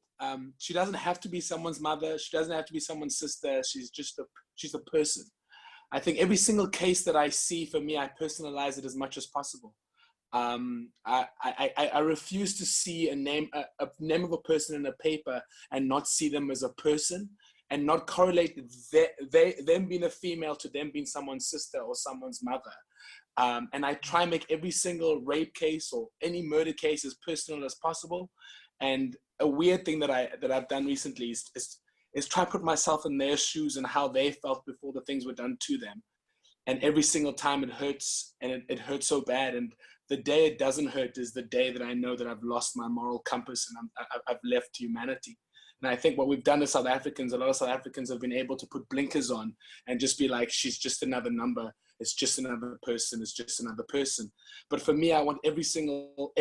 she doesn't have to be someone's mother, she doesn't have to be someone's sister, she's a person. I think every single case that I see, for me, I personalize it as much as possible. I refuse to see a name of a person in a paper and not see them as a person, and not correlate them being a female to them being someone's sister or someone's mother. And I try and make every single rape case or any murder case as personal as possible. And a weird thing that I've done recently is try to put myself in their shoes and how they felt before the things were done to them. And every single time it hurts, and it hurts so bad. And the day it doesn't hurt is the day that I know that I've lost my moral compass and I've left humanity. And I think what we've done as South Africans, a lot of South Africans have been able to put blinkers on and just be like, she's just another number. It's just another person. It's just another person. But for me, I want every single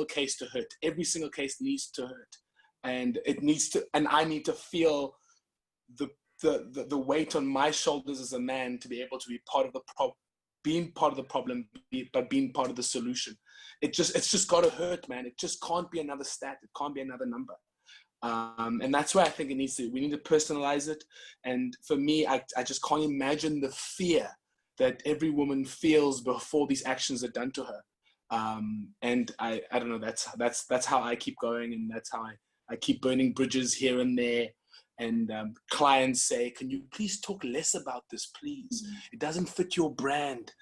case to hurt. Every single case needs to hurt. And it needs to, and I need to feel the weight on my shoulders as a man to be able to be part of the being part of the problem, but being part of the solution. It's just got to hurt, man. It just can't be another stat. It can't be another number. And that's where I think we need to personalize it. And for me, I just can't imagine the fear that every woman feels before these actions are done to her. And I don't know, that's how I keep going. And that's how I keep burning bridges here and there. And clients say, can you please talk less about this, please? It doesn't fit your brand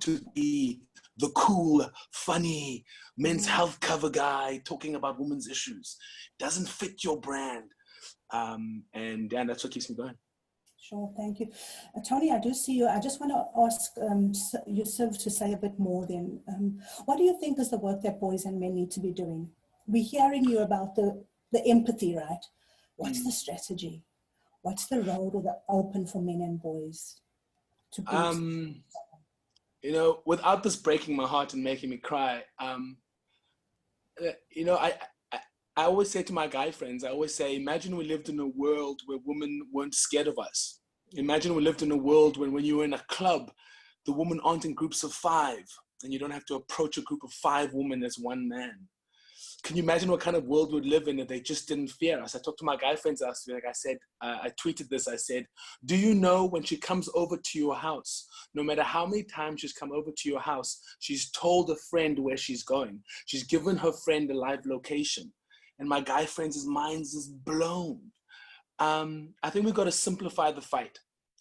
to be the cool, funny men's health cover guy talking about women's issues. It doesn't fit your brand. And that's what keeps me going.
Sure, thank you. Toni, I do see you. I just want to ask yourself to say a bit more then. What do you think is the work that boys and men need to be doing? We're hearing you about the empathy, right? What's the strategy? What's the road open for men and boys to be?
You know, without this breaking my heart and making me cry, you know, I always say to my guy friends, I always say, imagine we lived in a world where women weren't scared of us. Imagine we lived in a world when you were in a club, the women aren't in groups of 5, and you don't have to approach a group of 5 women as one man. Can you imagine what kind of world we'd live in if they just didn't fear us? I talked to my guy friends last week. Like I said, I tweeted this. I said, do you know when she comes over to your house, no matter how many times she's come over to your house, she's told a friend where she's going. She's given her friend a live location. And my guy friends' minds is blown. I think we've got to simplify the fight.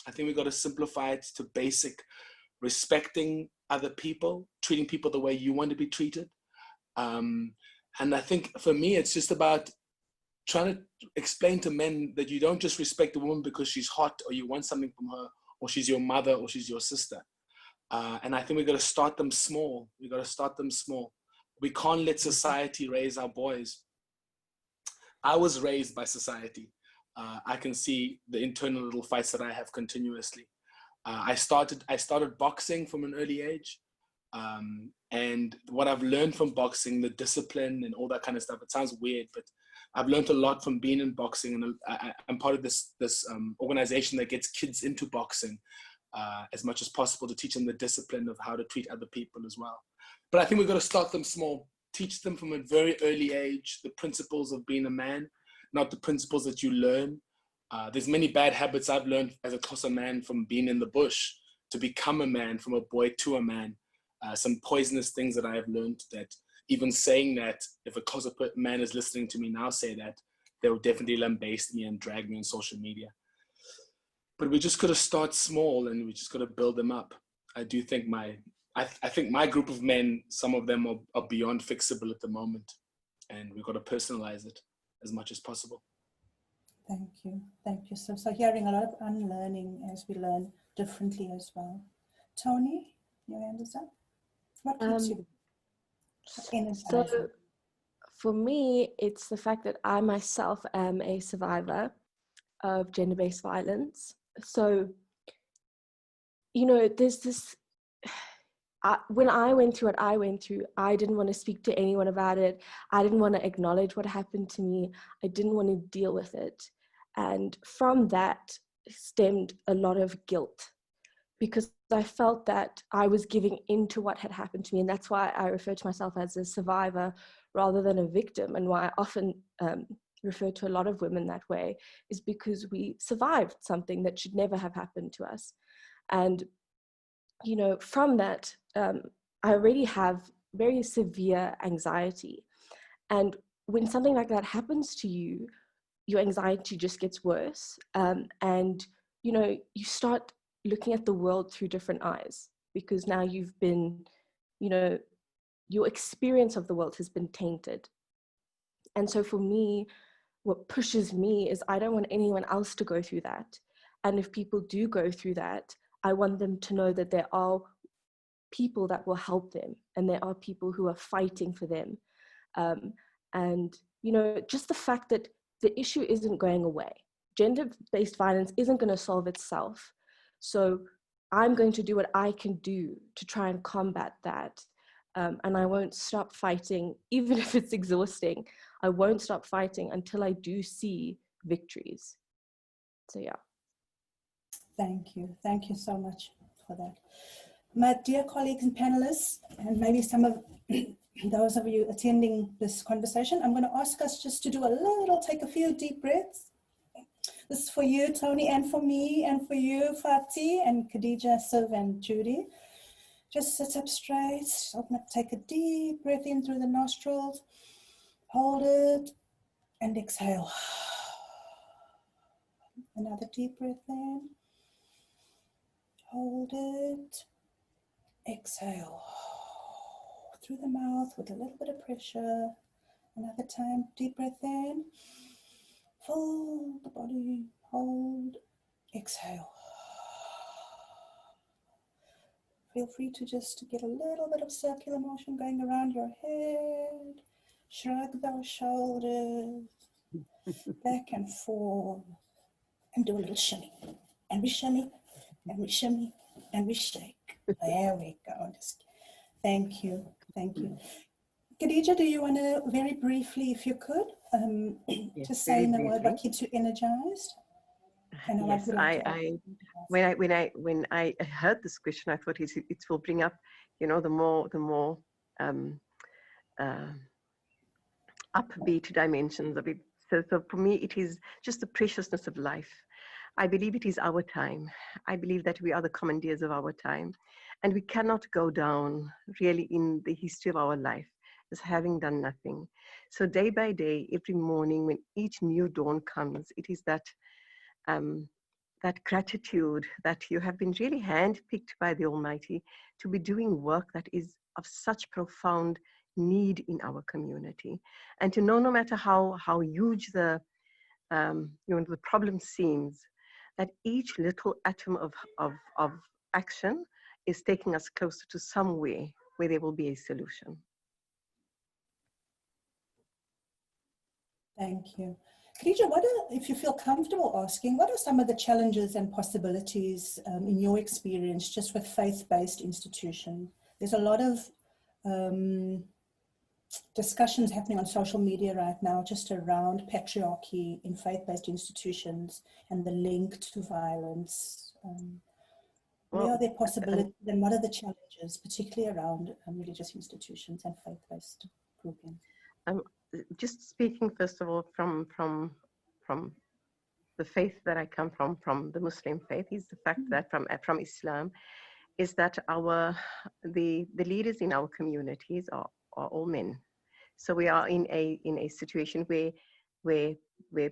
I think we've got to simplify it to basic respecting other people, treating people the way you want to be treated. And I think for me, it's just about trying to explain to men that you don't just respect a woman because she's hot or you want something from her or she's your mother or she's your sister. And I think we've got to start them small. We've got to start them small. We can't let society raise our boys. I was raised by society. I can see the internal little fights that I have continuously. I started boxing from an early age. And what I've learned from boxing, the discipline and all that kind of stuff, it sounds weird, but I've learned a lot from being in boxing. And I'm part of this organization that gets kids into boxing as much as possible to teach them the discipline of how to treat other people as well. But I think we've got to start them small, teach them from a very early age the principles of being a man, not the principles that you learn. There's many bad habits I've learned as a Xhosa man from being in the bush to become a man, from a boy to a man. Some poisonous things that I have learned, that even saying that, if a Xhosa man is listening to me now say that, they will definitely lambaste me and drag me on social media. But we just got to start small and we just got to build them up. I do think I think my group of men, some of them are beyond fixable at the moment, and we've got to personalize it as much as possible.
Thank you. Thank you. So hearing a lot of unlearning as we learn differently as well. Toni, your hand is up. What keeps you energized?
So for me, it's the fact that I myself am a survivor of gender-based violence. So, you know, there's this, when I went through what I went through, I didn't want to speak to anyone about it. I didn't want to acknowledge what happened to me. I didn't want to deal with it. And from that stemmed a lot of guilt, because I felt that I was giving into what had happened to me. And that's why I refer to myself as a survivor rather than a victim, and why I often refer to a lot of women that way, is because we survived something that should never have happened to us. And, you know, from that, I already have very severe anxiety. And when something like that happens to you, your anxiety just gets worse. And, you know, you start looking at the world through different eyes, because now you've been, you know, your experience of the world has been tainted. And so for me, what pushes me is I don't want anyone else to go through that. And if people do go through that, I want them to know that there are people that will help them, and there are people who are fighting for them. And, you know, just the fact that the issue isn't going away. Gender-based violence isn't going to solve itself. So I'm going to do what I can do to try and combat that. And I won't stop fighting, even if it's exhausting. I won't stop fighting until I do see victories. So yeah.
Thank you. Thank you so much for that. My dear colleagues and panelists, and maybe some of those of you attending this conversation, I'm going to ask us just to do take a few deep breaths. This is for you, Toni, and for me, and for you, Fati, and Khadija, Siv, and Judy. Just sit up straight, open up, take a deep breath in through the nostrils, hold it, and exhale. Another deep breath in, hold it, exhale. Through the mouth with a little bit of pressure. Another time, deep breath in, full the body, hold, exhale. Feel free to just get a little bit of circular motion going around your head. Shrug those shoulders, back and forth, and do a little shimmy. And we shimmy, and we shimmy, and we shake. There we go. Thank you. Thank you. Khadija, do you want to very briefly, if you could,
Yes,
just say in a
very
word
briefly.
what keeps you energized?
Yes, when I heard this question, I thought it will bring up, you know, the more upbeat dimensions of it. So for me, it is just the preciousness of life. I believe it is our time. I believe that we are the commandeers of our time, and we cannot go down really in the history of our life as having done nothing. So day by day, every morning, when each new dawn comes, it is that that gratitude that you have been really handpicked by the Almighty to be doing work that is of such profound need in our community, and to know no matter how huge the the problem seems, that each little atom of action is taking us closer to somewhere where there will be a solution.
Thank you. Khadija, if you feel comfortable asking, what are some of the challenges and possibilities in your experience just with faith-based institutions? There's a lot of discussions happening on social media right now just around patriarchy in faith-based institutions and the link to violence. Where are there possibilities and what are the challenges, particularly around religious institutions and faith-based groupings?
Just speaking first of all from the faith that I come from the Muslim faith, is the fact that from Islam, is that the leaders in our communities are all men. So we are in a situation where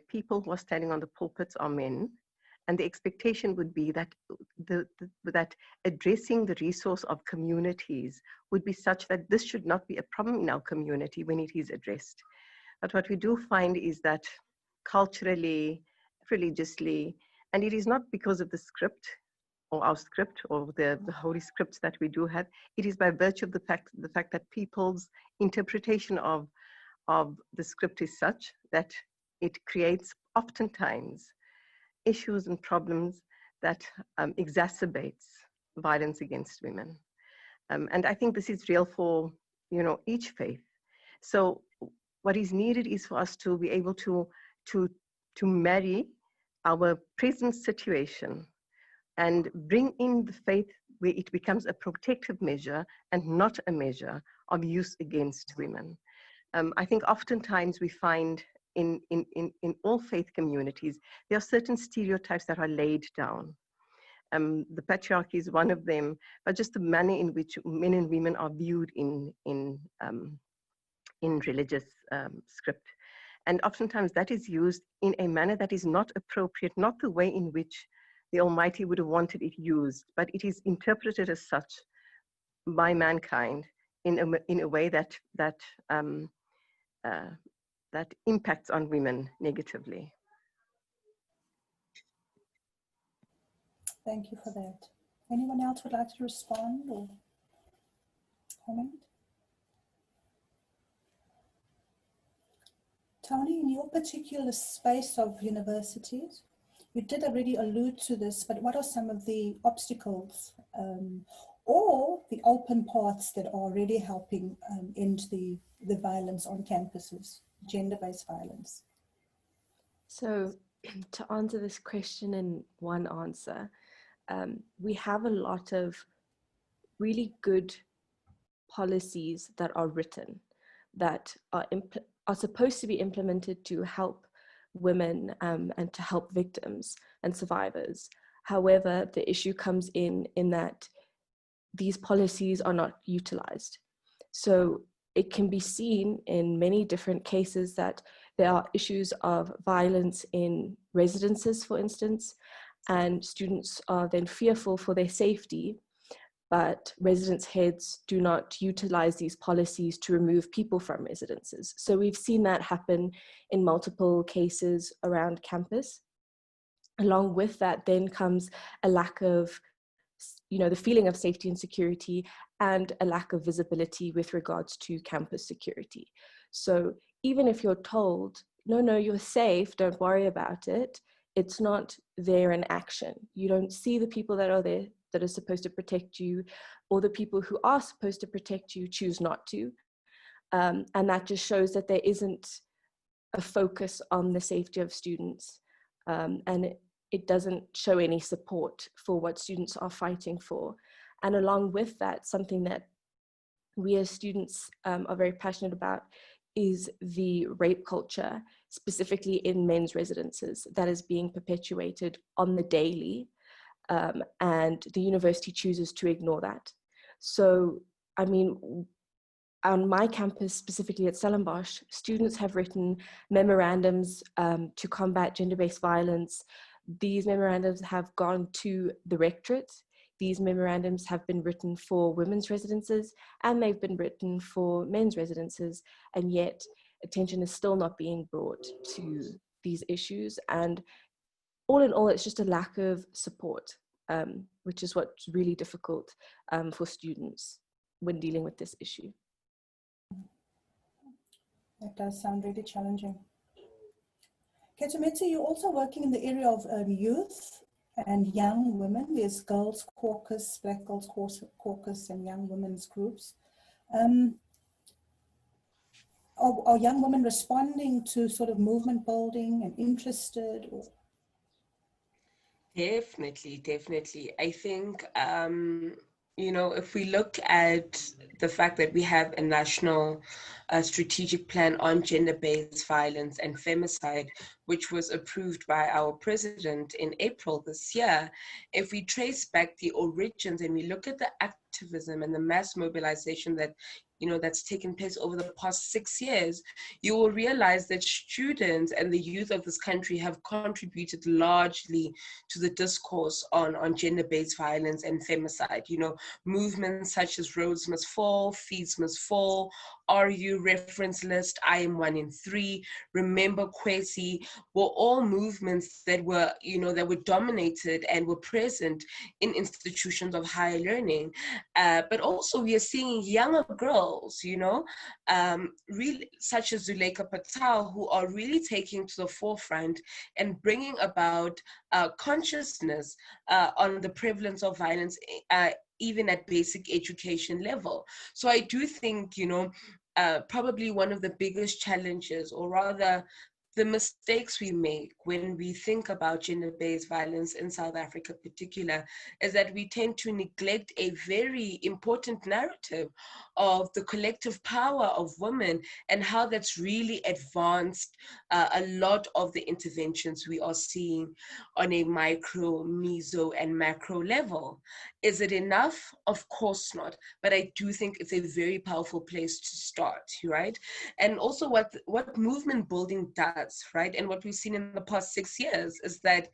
people who are standing on the pulpits are men, and the expectation would be that that addressing the resource of communities would be such that this should not be a problem in our community when it is addressed. But what we do find is that culturally, religiously, and it is not because of the script or our script or the holy scripts that we do have, it is by virtue of the fact that people's interpretation of the script is such that it creates oftentimes issues and problems that exacerbates violence against women. And I think this is real for, each faith. So what is needed is for us to be able to marry our present situation and bring in the faith where it becomes a protective measure and not a measure of use against women. I think oftentimes we find in all faith communities, there are certain stereotypes that are laid down. The patriarchy is one of them, but just the manner in which men and women are viewed in religious script. And oftentimes that is used in a manner that is not appropriate, not the way in which the Almighty would have wanted it used, but it is interpreted as such by mankind in a way that impacts on women negatively.
Thank you for that. Anyone else would like to respond? Or? comment? Toni, in your particular space of universities, you did already allude to this, but what are some of the obstacles or the open paths that are already helping end the violence on campuses, gender-based violence?
So to answer this question in one answer, we have a lot of really good policies that are written that are supposed to be implemented to help women and to help victims and survivors. However, the issue comes in that these policies are not utilized. So it can be seen in many different cases that there are issues of violence in residences, for instance, and students are then fearful for their safety, but residence heads do not utilize these policies to remove people from residences. So we've seen that happen in multiple cases around campus. Along with that then comes a lack of, the feeling of safety and security, and a lack of visibility with regards to campus security. So even if you're told, no, you're safe, don't worry about it, it's not there in action. You don't see the people that are there that are supposed to protect you, or the people who are supposed to protect you choose not to. And that just shows that there isn't a focus on the safety of students. And it doesn't show any support for what students are fighting for. And along with that, something that we as students are very passionate about is the rape culture, specifically in men's residences, that is being perpetuated on the daily. And the university chooses to ignore that. So, I mean, on my campus, specifically at Stellenbosch, students have written memorandums to combat gender-based violence. These memorandums have gone to the rectorate. These memorandums have been written for women's residences, and they've been written for men's residences, and yet attention is still not being brought to these issues. And all in all, it's just a lack of support, which is what's really difficult for students when dealing with this issue.
That does sound really challenging. Keitumetse, you're also working in the area of youth and young women. There's Girls Caucus, Black Girls Caucus, and young women's groups. Are young women responding to sort of movement building and interested? Or?
Definitely. I think, if we look at the fact that we have a national strategic plan on gender-based violence and femicide, which was approved by our president in April this year, if we trace back the origins and we look at the activism and the mass mobilization that that's taken place over the past 6 years, you will realize that students and the youth of this country have contributed largely to the discourse on gender-based violence and femicide. Movements such as Roads Must Fall, Feeds Must Fall, RU Reference List, I Am 1 in 3, Remember Kwesi, were all movements that were, that were dominated and were present in institutions of higher learning. But also we are seeing younger girls, really, such as Khadija Patel, who are really taking to the forefront and bringing about consciousness on the prevalence of violence, even at basic education level. So I do think, probably one of the biggest challenges, or rather the mistakes we make when we think about gender-based violence in South Africa in particular, is that we tend to neglect a very important narrative of the collective power of women and how that's really advanced a lot of the interventions we are seeing on a micro, meso, and macro level. Is it enough? Of course not. But I do think it's a very powerful place to start, right? And also what movement building does, right? And what we've seen in the past 6 years is that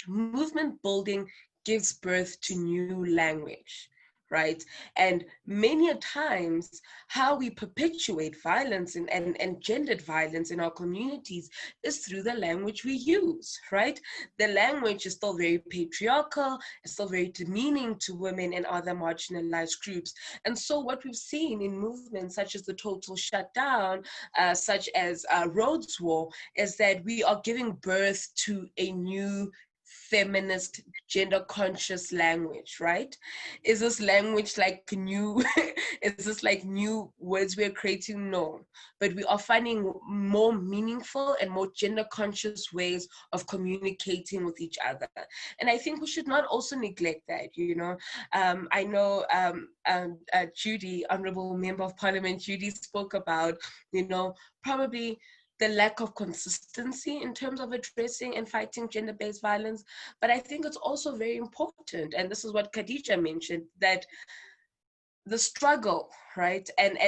movement building gives birth to new language, right? And many a times how we perpetuate violence and gendered violence in our communities is through the language we use, right? The language is still very patriarchal, it's still very demeaning to women and other marginalized groups. And so what we've seen in movements such as the total shutdown, such as Rhodes War, is that we are giving birth to a new feminist, gender conscious language, right? Is this language like new, is this like new words we're creating? No, but we are finding more meaningful and more gender conscious ways of communicating with each other. And I think we should not also neglect that, you know. I know Judy, Honorable Member of Parliament, Judy spoke about, you know, probably the lack of consistency in terms of addressing and fighting gender-based violence. But I think it's also very important, and this is what Khadija mentioned, that the struggle, right, and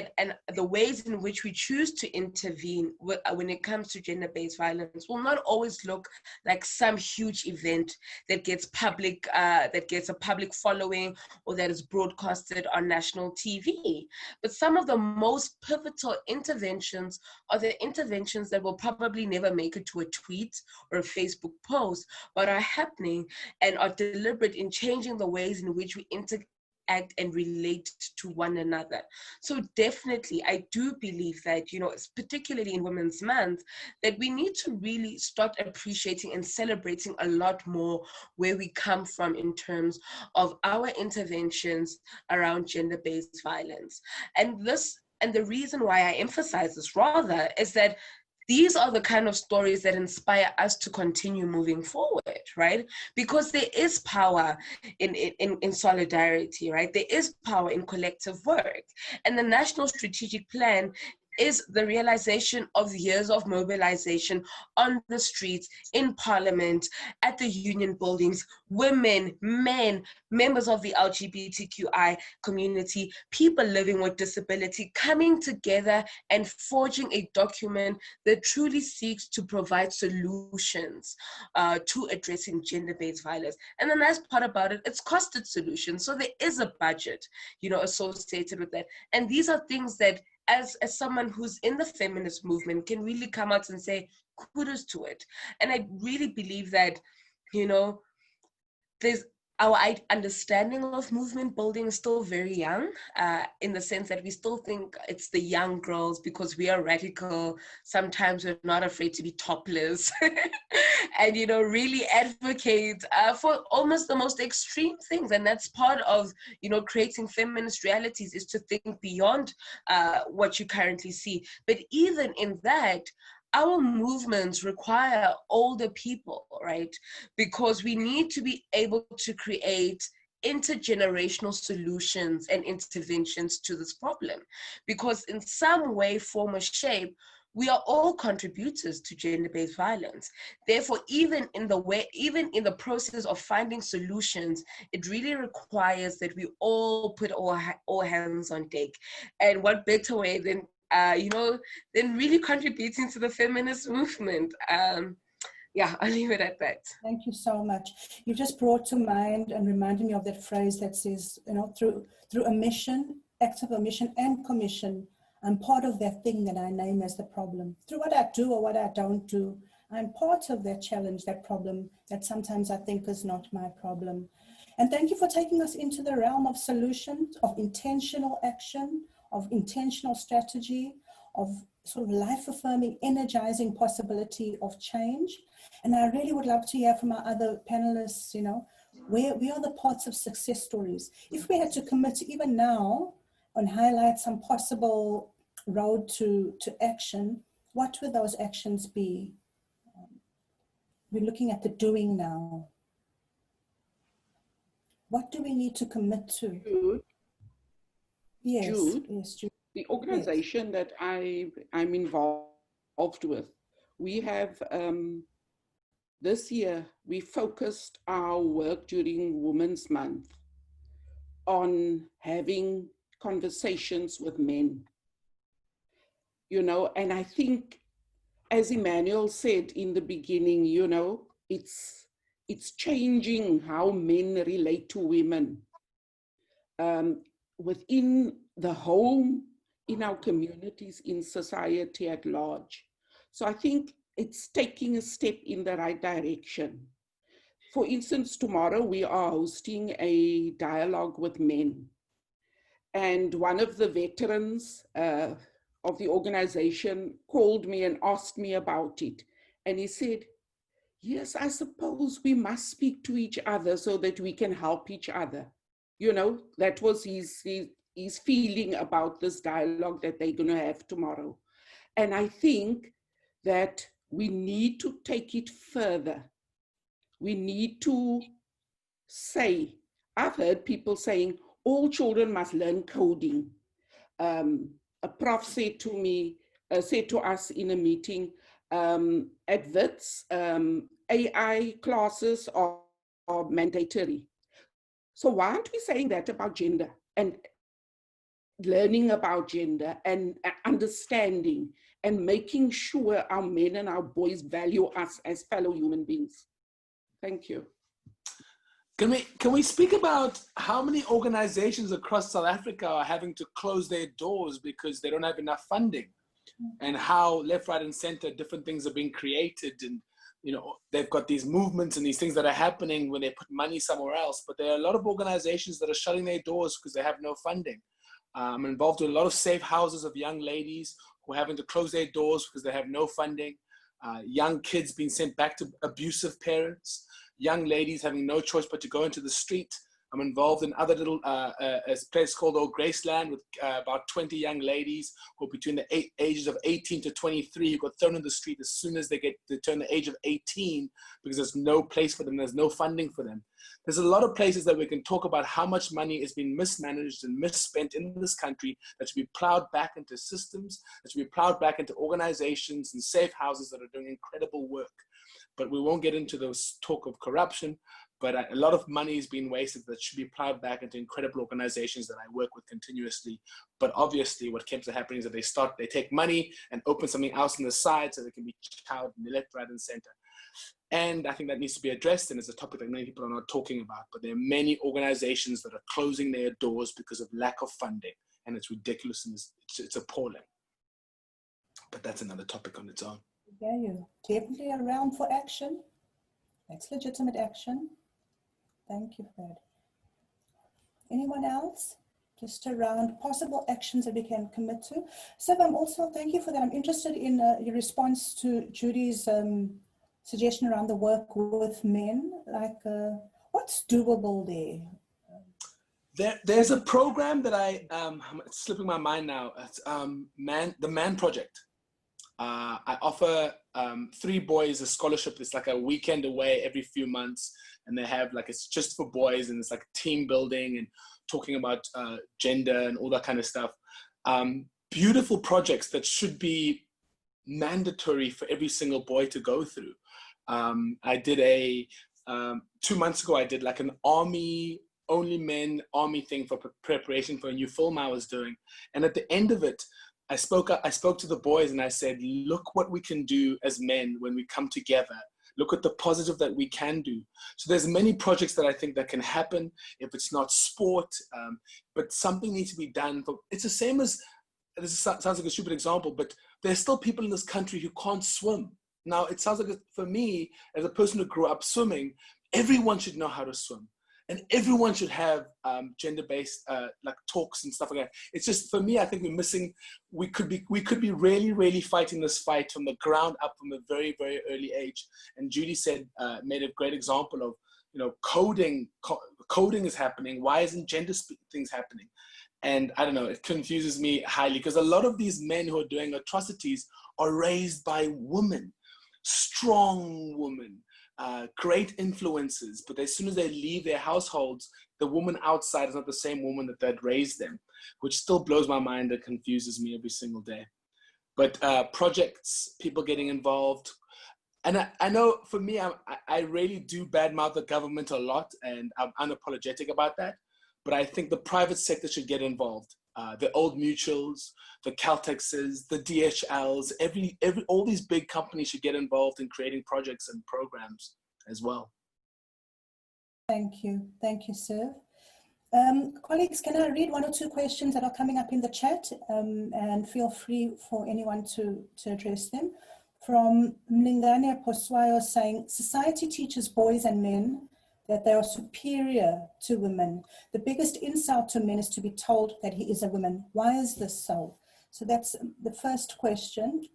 the ways in which we choose to intervene when it comes to gender-based violence will not always look like some huge event that gets a public following or that is broadcasted on national TV. But some of the most pivotal interventions are the interventions that will probably never make it to a tweet or a Facebook post, but are happening and are deliberate in changing the ways in which we interact and relate to one another. So definitely, I do believe that, you know, particularly in Women's Month, that we need to really start appreciating and celebrating a lot more where we come from in terms of our interventions around gender-based violence. And the reason why I emphasize this rather is that these are the kind of stories that inspire us to continue moving forward, right? Because there is power in solidarity, right? There is power in collective work. And the National Strategic Plan is the realization of years of mobilization on the streets, in Parliament, at the union buildings, women, men, members of the LGBTQI community, people living with disability, coming together and forging a document that truly seeks to provide solutions to addressing gender-based violence. And the nice part about it, it's costed solutions. So there is a budget, you know, associated with that. And these are things that as someone who's in the feminist movement can really come out and say kudos to it. And I really believe that, you know, there's our understanding of movement building is still very young, in the sense that we still think it's the young girls because we are radical. Sometimes we're not afraid to be topless and, you know, really advocate for almost the most extreme things. And that's part of, you know, creating feminist realities, is to think beyond what you currently see. But even in that, our movements require older people, right? Because we need to be able to create intergenerational solutions and interventions to this problem. Because in some way, form, or shape, we are all contributors to gender-based violence. Therefore, even in the process of finding solutions, it really requires that we all put all hands on deck. And what better way than then really contributing to the feminist movement. Yeah, I'll leave it at that.
Thank you so much. You just brought to mind and reminded me of that phrase that says, you know, through omission, active omission and commission, I'm part of that thing that I name as the problem. Through what I do or what I don't do, I'm part of that challenge, that problem that sometimes I think is not my problem. And thank you for taking us into the realm of solutions, of intentional action, of intentional strategy, of sort of life-affirming, energizing possibility of change. And I really would love to hear from our other panelists, you know, where we are the parts of success stories. If we had to commit even now and highlight some possible road to action, what would those actions be? We're looking at the doing now. What do we need to commit to?
Jude,
Yes,
Jude,
yes, Jude.
the organization that I'm involved with, we have, this year, we focused our work during Women's Month on having conversations with men. You know, and I think, as Emmanuel said in the beginning, you know, it's changing how men relate to women. within the home, in our communities, in society at large. So I think it's taking a step in the right direction. For instance, tomorrow we are hosting a dialogue with men. And one of the veterans of the organization called me and asked me about it. And he said, yes, I suppose we must speak to each other so that we can help each other. You know, that was his feeling about this dialogue that they're going to have tomorrow. And I think that we need to take it further. We need to say, I've heard people saying, all children must learn coding. A prof said to me, said to us in a meeting, at WITS, AI classes are mandatory. So why aren't we saying that about gender and learning about gender and understanding and making sure our men and our boys value us as fellow human beings? Thank you.
Can we speak about how many organizations across South Africa are having to close their doors because they don't have enough funding, and how left, right, and center different things are being created, and you know they've got these movements and these things that are happening when they put money somewhere else, but there are a lot of organizations that are shutting their doors because they have no funding. I'm involved in a lot of safe houses of young ladies who are having to close their doors because they have no funding. Young kids being sent back to abusive parents. Young ladies having no choice but to go into the street. I'm involved in other little, a place called Old Graceland with about 20 young ladies who are between the ages of 18 to 23 who got thrown in the street as soon as they turn the age of 18 because there's no place for them, there's no funding for them. There's a lot of places that we can talk about how much money is being mismanaged and misspent in this country that should be plowed back into systems, that should be plowed back into organizations and safe houses that are doing incredible work. But we won't get into those talk of corruption, but a lot of money is being wasted that should be plowed back into incredible organizations that I work with continuously. But obviously what keeps happening is that they take money and open something else on the side so they can be chowed in the left, right, and center. And I think that needs to be addressed, and it's a topic that many people are not talking about, but there are many organizations that are closing their doors because of lack of funding, and it's ridiculous and it's appalling. But that's another topic on its own.
Yeah, you're definitely around for action. That's legitimate action. Thank you, Fred. Anyone else? Just around possible actions that we can commit to. So I'm also, thank you for that. I'm interested in your response to Judy's suggestion around the work with men. Like, what's doable there?
There's a program that it's slipping my mind now. It's the Man Project. I offer 3 boys a scholarship. It's like a weekend away every few months, and they have like, it's just for boys, and it's like team building and talking about gender and all that kind of stuff. Beautiful projects that should be mandatory for every single boy to go through. I did 2 months ago, I did like an only men army thing for preparation for a new film I was doing. And at the end of it, I spoke to the boys and I said, look what we can do as men when we come together. Look at the positive that we can do. So there's many projects that I think that can happen if it's not sport, but something needs to be done. It's the same as, this sounds like a stupid example, but there's still people in this country who can't swim. Now, it sounds like, for me, as a person who grew up swimming, everyone should know how to swim. And everyone should have gender-based like talks and stuff like that. It's just, for me, I think we're missing, we could be really, really fighting this fight from the ground up from a very, very early age. And Judy made a great example of, you know, coding is happening. Why isn't gender things happening? And I don't know, it confuses me highly because a lot of these men who are doing atrocities are raised by women, strong women, great influences, but as soon as they leave their households, the woman outside is not the same woman that raised them, which still blows my mind and confuses me every single day. But projects, people getting involved, and I know for me, I really do badmouth the government a lot, and I'm unapologetic about that, but I think the private sector should get involved. The Old Mutuals, the Caltexes, the DHLs, all these big companies should get involved in creating projects and programs as well.
Thank you, Sir. Colleagues, can I read one or two questions that are coming up in the chat, and feel free for anyone to address them. From Mlingane Poswayo saying, society teaches boys and men that they are superior to women. The biggest insult to men is to be told that he is a woman. Why is this so? So that's the first question.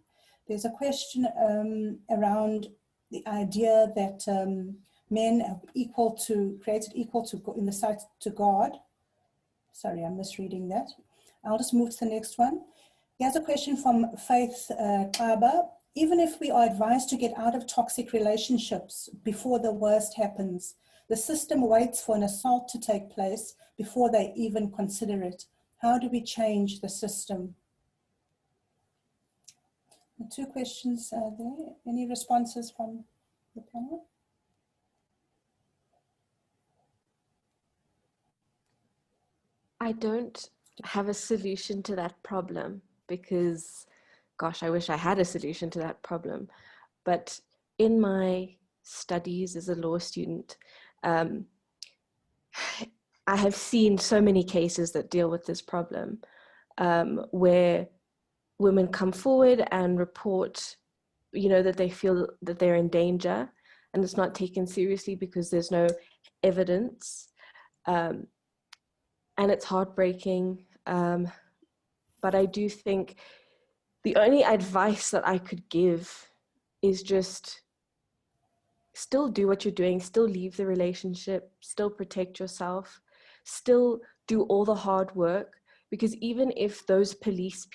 There's a question around the idea that men are created equal to in the sight to God. Sorry, I'm misreading that. I'll just move to the next one. Here's a question from Faith Kaba. Even if we are advised to get out of toxic relationships before the worst happens, the system waits for an assault to take place before they even consider it. How do we change the system? The two questions are there. Any responses from the panel?
I don't have a solution to that problem because, gosh, I wish I had a solution to that problem. But in my studies as a law student, I have seen so many cases that deal with this problem, where women come forward and report, that they feel that they're in danger, and it's not taken seriously because there's no evidence. And it's heartbreaking. But I do think the only advice that I could give is just still do what you're doing, still leave the relationship, still protect yourself, still do all the hard work, because even if those police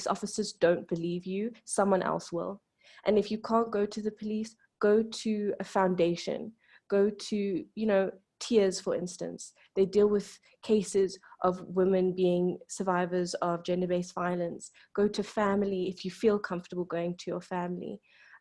officers don't believe you, someone else will. And if you can't go to the police, go to a foundation, go to, Tears, for instance. They deal with cases of women being survivors of gender-based violence. Go to family if you feel comfortable going to your family.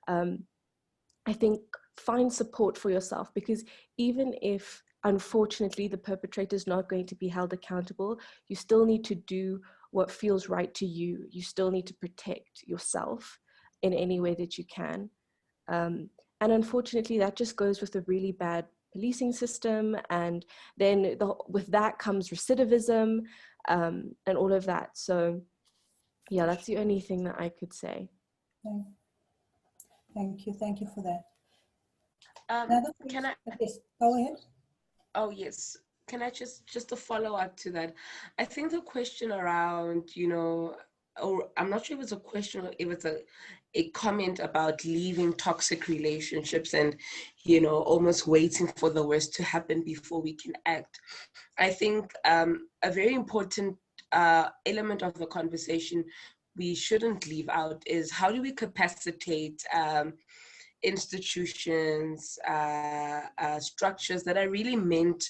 I think find support for yourself, because even if, unfortunately, the perpetrator is not going to be held accountable, you still need to do what feels right to you. You still need to protect yourself in any way that you can. And unfortunately, that just goes with a really bad policing system, and then with that comes recidivism, and all of that. So yeah, that's the only thing that I could say.
Thank you for that.
Can I?
Yes, go ahead.
Oh yes, can I just a follow up to that? I think the question around, or I'm not sure if it's a question or if it's a comment about leaving toxic relationships and, almost waiting for the worst to happen before we can act. I think a very important element of the conversation we shouldn't leave out is how do we capacitate institutions, structures that are really meant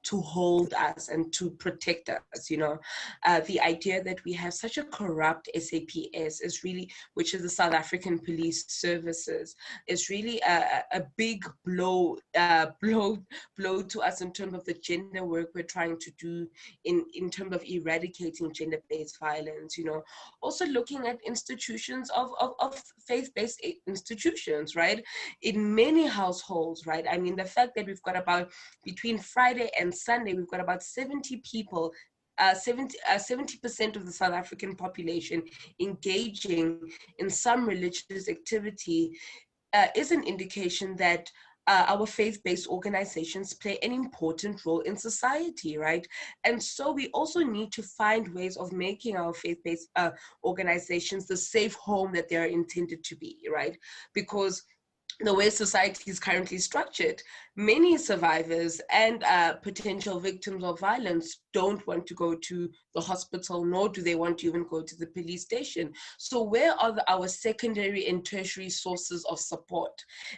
to hold us and to protect us. The idea that we have such a corrupt SAPS is really, which is the South African Police Services, is really a big blow to us in terms of the gender work we're trying to do in terms of eradicating gender-based violence. Also looking at institutions of faith-based institutions, right? In many households, right? I mean, the fact that we've got about between Friday and Sunday, we've got about 70 people, 70% of the South African population engaging in some religious activity is an indication that our faith-based organizations play an important role in society, right? And so we also need to find ways of making our faith-based organizations the safe home that they are intended to be, right? Because the way society is currently structured, many survivors and potential victims of violence don't want to go to the hospital, nor do they want to even go to the police station. So where are our secondary and tertiary sources of support?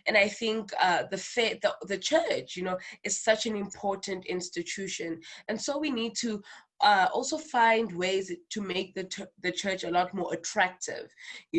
And I think the church, is such an important institution. And so we need to also find ways to make the church a lot more attractive.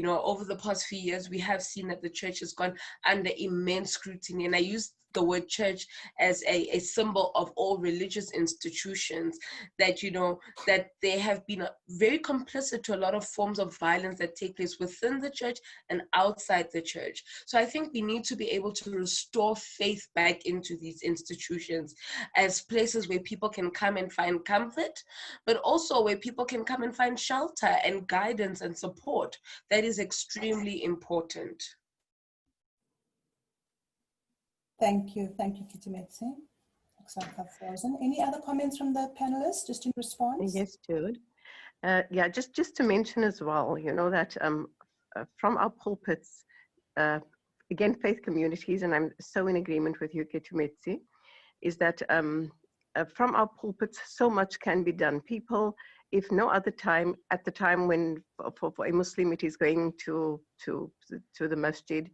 Over the past few years, we have seen that the church has gone under immense scrutiny. And I use the word church as a symbol of all religious institutions, that, you know, that they have been very complicit to a lot of forms of violence that take place within the church and outside the church. So I think we need to be able to restore faith back into these institutions as places where people can come and find comfort, but also where people can come and find shelter and guidance and support. That is extremely important.
Thank you, Keitumetse. Looks like I've frozen. Any other comments from the panelists, just in response?
Yes, Jude. Yeah, just to mention as well, you know, that from our pulpits, again, faith communities, and I'm so in agreement with you, Keitumetse, is that from our pulpits, so much can be done. People, if no other time, at the time when for a Muslim it is going to the masjid,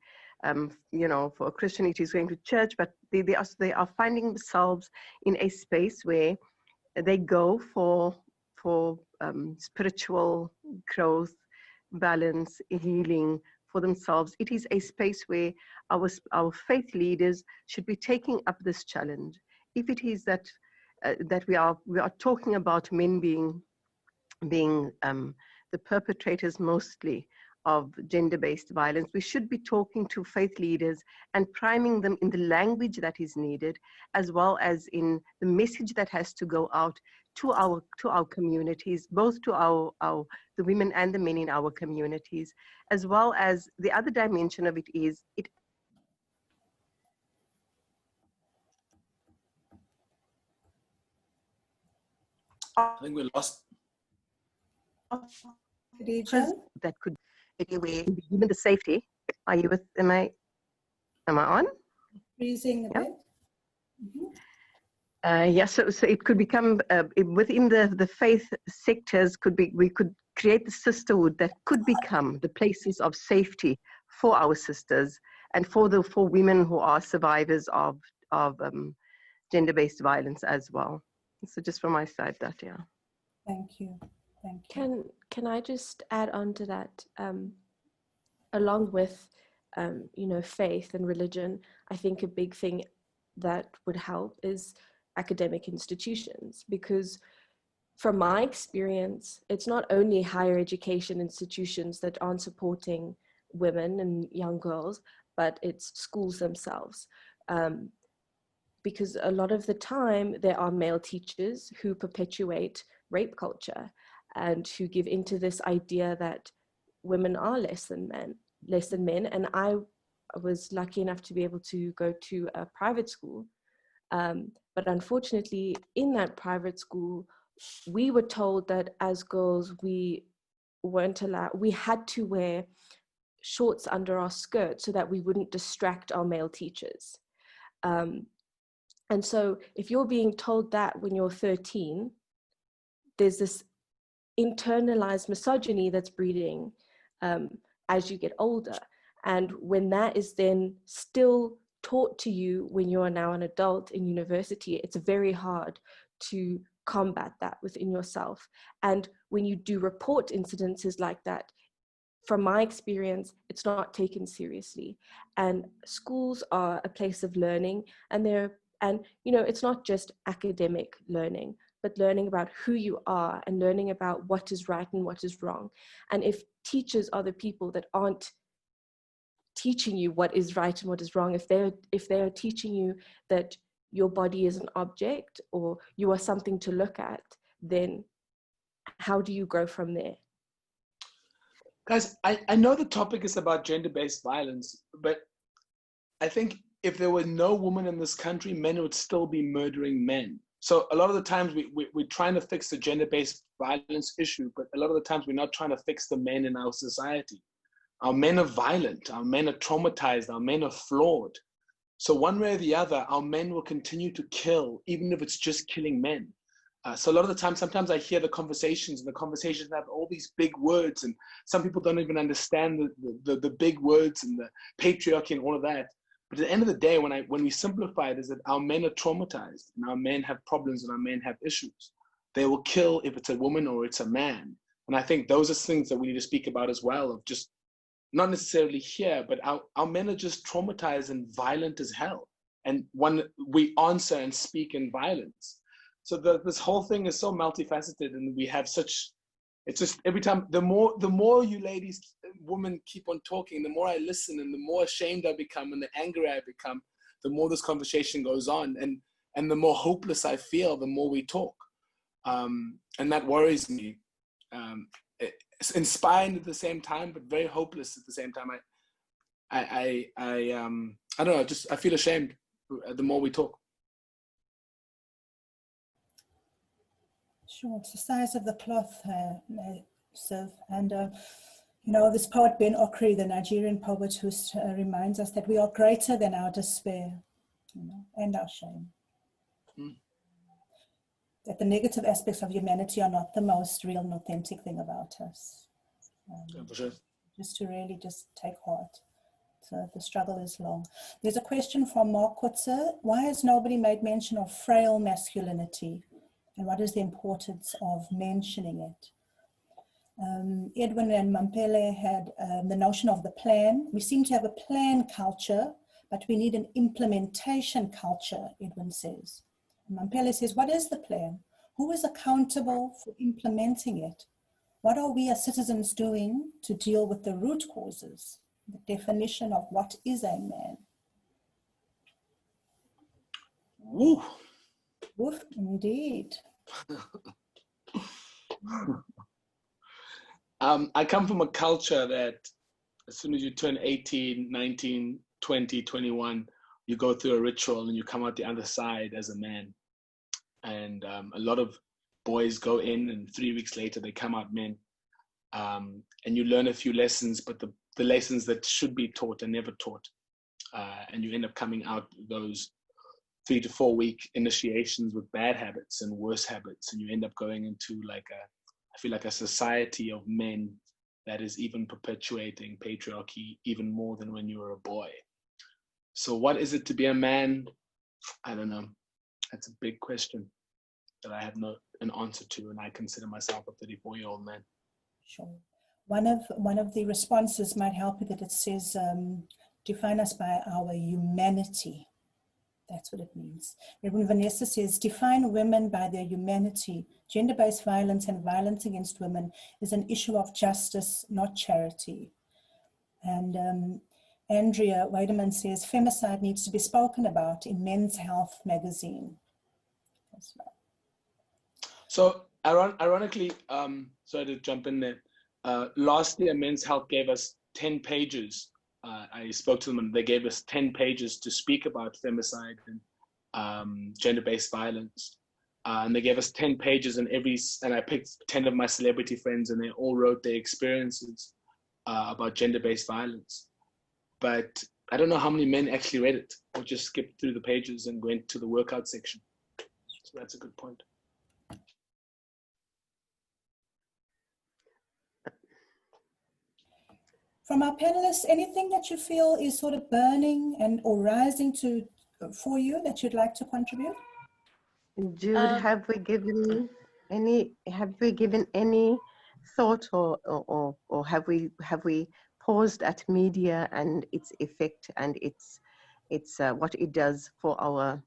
you know, for a Christian it is going to church, but they are finding themselves in a space where they go for spiritual growth, balance, healing for themselves. It is a space where our faith leaders should be taking up this challenge. If it is that we are talking about men being the perpetrators mostly of gender-based violence, we should be talking to faith leaders and priming them in the language that is needed, as well as in the message that has to go out to our communities, both to the women and the men in our communities, as well as the other dimension of it is it.
I think we lost.
That could anyway be given the safety. Are you with? Am I on?
Freezing a
Yeah.
bit. Mm-hmm.
Yeah, so it could become within the faith sectors. We could create the sisterhood that could become the places of safety for our sisters and for women who are survivors of gender-based violence as well. So just from my side, that yeah.
Thank you. Thank you.
Can I just add on to that? Along with you know, faith and religion, I think a big thing that would help is academic institutions, because from my experience, it's not only higher education institutions that aren't supporting women and young girls, but it's schools themselves. Because a lot of the time there are male teachers who perpetuate rape culture and who give into this idea that women are less than men. And I was lucky enough to be able to go to a private school. But unfortunately, in that private school, we were told that as girls, we weren't allowed, we had to wear shorts under our skirt so that we wouldn't distract our male teachers. And so if you're being told that when you're 13, there's this internalized misogyny that's breeding as you get older. And when that is then still taught to you when you are now an adult in university, it's very hard to combat that within yourself. And when you do report incidences like that, from my experience, it's not taken seriously. And schools are a place of learning, and you know, it's not just academic learning, but learning about who you are and learning about what is right and what is wrong. And if teachers are the people that aren't teaching you what is right and what is wrong, if they are teaching you that your body is an object or you are something to look at, then how do you grow from there?
Guys, I know the topic is about gender-based violence, but I think if there were no women in this country, men would still be murdering men. So a lot of the times we're trying to fix the gender-based violence issue, but a lot of the times we're not trying to fix the men in our society. Our men are violent, our men are traumatized, our men are flawed. So one way or the other, our men will continue to kill, even if it's just killing men. So a lot of the time, sometimes I hear the conversations, and the conversations have all these big words, and some people don't even understand the big words and the patriarchy and all of that. But at the end of the day, when we simplify it, is that our men are traumatized, and our men have problems, and our men have issues. They will kill if it's a woman or it's a man. And I think those are things that we need to speak about as well, of just not necessarily here, but our men are just traumatized and violent as hell. and we answer and speak in violence. So this whole thing is so multifaceted, and we have such, it's just every time, the more you ladies, women keep on talking, the more I listen, and the more ashamed I become, and the angrier I become, the more this conversation goes on, and the more hopeless I feel, the more we talk. And that worries me. It's inspiring at the same time, but very hopeless at the same time. I don't know, I feel ashamed the more we talk.
Sure, it's the size of the cloth, Siv. And, you know, this poet Ben Okri, the Nigerian poet, who reminds us that we are greater than our despair, you know, and our shame. That the negative aspects of humanity are not the most real and authentic thing about us.
For sure.
Just to really just take heart. So the struggle is long. There's a question from Mark Kutzer. Why has nobody made mention of frail masculinity? And what is the importance of mentioning it? Edwin and Mampele had the notion of the plan. We seem to have a plan culture, but we need an implementation culture, Edwin says. And Mampele says, what is the plan? Who is accountable for implementing it? What are we as citizens doing to deal with the root causes? The definition of what is a man?
Woo.
Woof, indeed.
I come from a culture that as soon as you turn 18, 19, 20, 21, you go through a ritual and you come out the other side as a man. And a lot of boys go in and 3 weeks later they come out men. And you learn a few lessons, but the lessons that should be taught are never taught. And you end up coming out those 3 to 4 week initiations with bad habits and worse habits. And you end up going into I feel like a society of men that is even perpetuating patriarchy even more than when you were a boy. So what is it to be a man? I don't know. That's a big question that I have an answer to, and I consider myself a 34-year-old man.
Sure. One of the responses might help with it. It says, define us by our humanity. That's what it means. Reverend Vanessa says, define women by their humanity. Gender-based violence and violence against women is an issue of justice, not charity. And Andrea Weideman says, femicide needs to be spoken about in Men's Health magazine. That's right.
So ironically, sorry to jump in there, last year Men's Health gave us 10 pages. I spoke to them and they gave us 10 pages to speak about femicide and gender-based violence. And they gave us 10 pages and I picked 10 of my celebrity friends and they all wrote their experiences about gender-based violence. But I don't know how many men actually read it or just skipped through the pages and went to the workout section. So that's a good point.
From our panelists, anything that you feel is sort of burning or rising for you that you'd like to contribute?
Jude, have we given any thought or have we paused at media and its effect and its what it does for our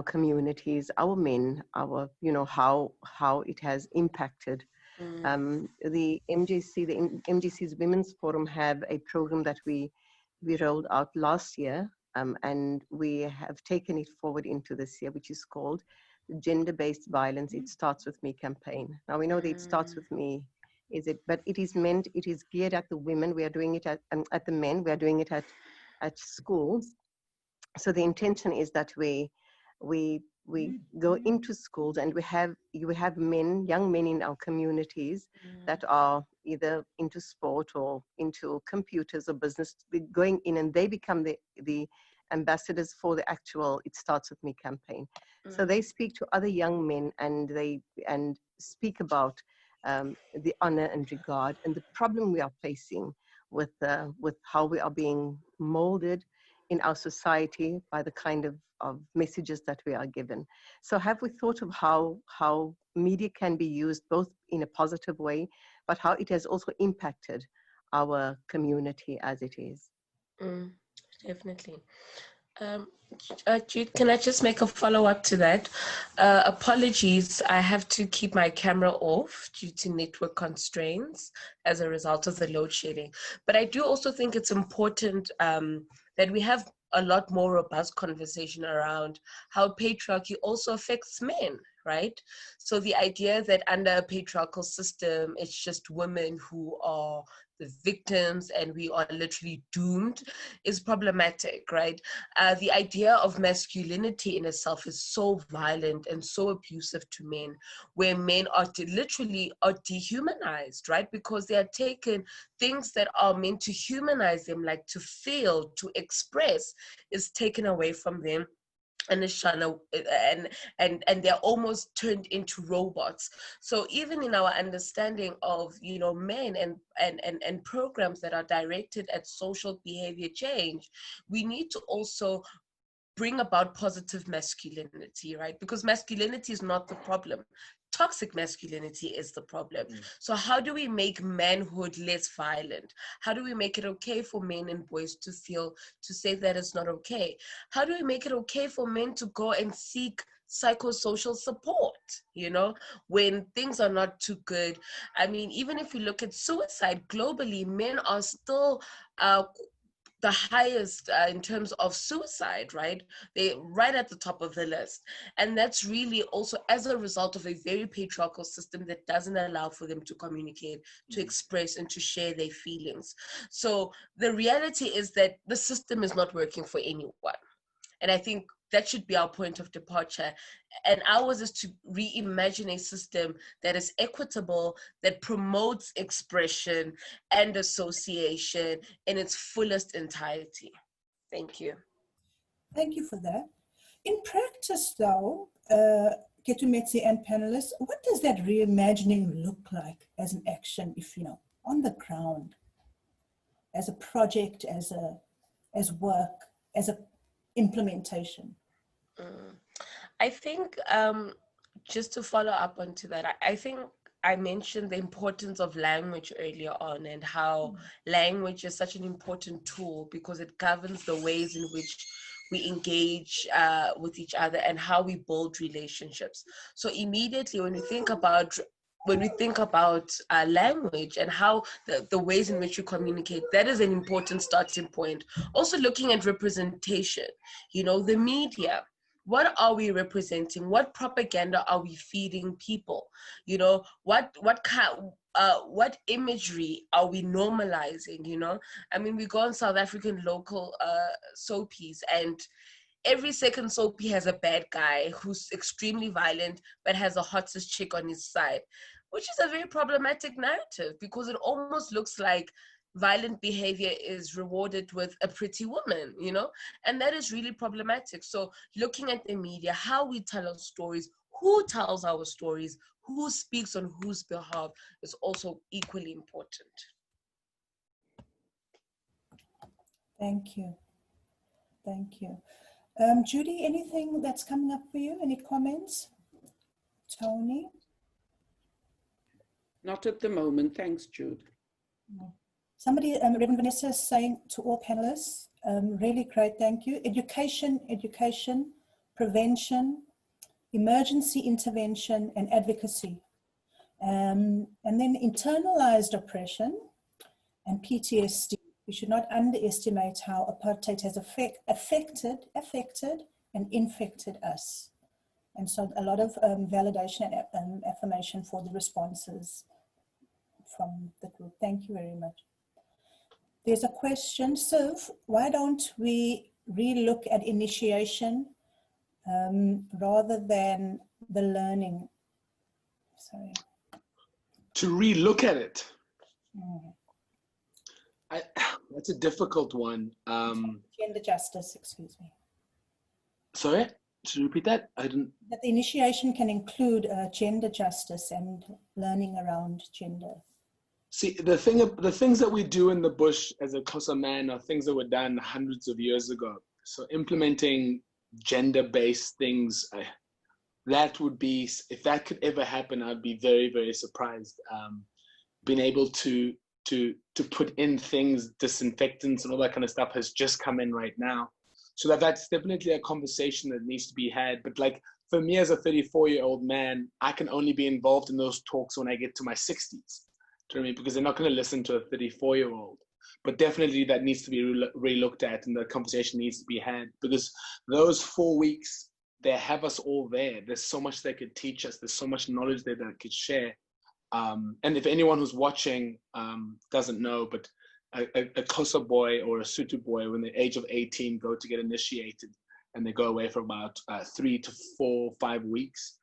communities, our men, how it has impacted. The MJC's Women's Forum have a program that we rolled out last year, and we have taken it forward into this year, which is called Gender-Based Violence, It Starts With Me campaign. Now we know that it starts with me, but it is geared at the women. We are doing it at the men. We are doing it at schools. So the intention is that we go into schools and you have young men in our communities that are either into sport or into computers or business, going in and they become the ambassadors for the actual It Starts With Me campaign. So they speak to other young men and speak about the honor and regard and the problem we are facing with how we are being molded in our society by the kind of messages that we are given. So have we thought of how media can be used both in a positive way, but how it has also impacted our community as it is?
Definitely. Jude, can I just make a follow-up to that? Apologies, I have to keep my camera off due to network constraints as a result of the load shedding. But I do also think it's important that we have a lot more robust conversation around how patriarchy also affects men, right? So the idea that under a patriarchal system, it's just women who are the victims and we are literally doomed is problematic, right? The idea of masculinity in itself is so violent and so abusive to men, where men are literally are dehumanized, right? Because they are taken, things that are meant to humanize them, like to feel, to express, is taken away from them. And they're almost turned into robots. So even in our understanding of, you know, men and programs that are directed at social behavior change, we need to also bring about positive masculinity, right? Because masculinity is not the problem. Toxic masculinity is the problem. So how do we make manhood less violent? How do we make it okay for men and boys to feel, to say that it's not okay? How do we make it okay for men to go and seek psychosocial support, you know, when things are not too good? I mean, even if you look at suicide globally, men are still the highest in terms of suicide, right? They're right at the top of the list. And that's really also as a result of a very patriarchal system that doesn't allow for them to communicate, to express, and to share their feelings. So the reality is that the system is not working for anyone. And I think that should be our point of departure. And ours is to reimagine a system that is equitable, that promotes expression and association in its fullest entirety. Thank you.
Thank you for that. In practice, though, Keitumetse and panelists, what does that reimagining look like as an action, if you know, on the ground, as a project, as work, as a implementation?
I think just to follow up onto that, I think I mentioned the importance of language earlier on, and how language is such an important tool because it governs the ways in which we engage with each other and how we build relationships. So immediately when we think about language and how the ways in which you communicate, that is an important starting point. Also looking at representation, you know, the media. What are we representing? What propaganda are we feeding people? You know, what imagery are we normalizing? You know, I mean, we go on South African local soapies, and every second soapy has a bad guy who's extremely violent but has a hottest chick on his side, which is a very problematic narrative because it almost looks like violent behavior is rewarded with a pretty woman, you know, and that is really problematic. So looking at the media, how we tell our stories, who tells our stories, who speaks on whose behalf is also equally important.
Thank you. Thank you. Judy, anything that's coming up for you? Any comments? Toni?
Not at the moment. Thanks, Jude.
No. Somebody, Reverend Vanessa, is saying to all panelists, really great, thank you. Education, prevention, emergency intervention, and advocacy. And then internalized oppression and PTSD. We should not underestimate how apartheid has affected and infected us. And so a lot of validation and affirmation for the responses from the group. Thank you very much. There's a question, Siv, why don't we relook at initiation rather than the learning? Sorry.
To relook at it. That's a difficult one.
Gender justice, excuse me.
Sorry, to repeat that? I didn't.
That the initiation can include gender justice and learning around gender.
See, the things that we do in the bush as a Xhosa man are things that were done hundreds of years ago. So implementing gender-based things, that would be, if that could ever happen, I'd be very, very surprised. Being able to put in things, disinfectants and all that kind of stuff has just come in right now. So that's definitely a conversation that needs to be had. But like for me as a 34-year-old man, I can only be involved in those talks when I get to my 60s. Do you know what I mean? Because they're not going to listen to a 34-year-old. But definitely that needs to be re-looked at, and the conversation needs to be had, because those 4 weeks, they have us all there. There's so much they could teach us. There's so much knowledge there that they could share. And if anyone who's watching doesn't know, but a Xhosa boy or a Tutu boy, when the age of 18, go to get initiated, and they go away for about 3 to 4, 5 weeks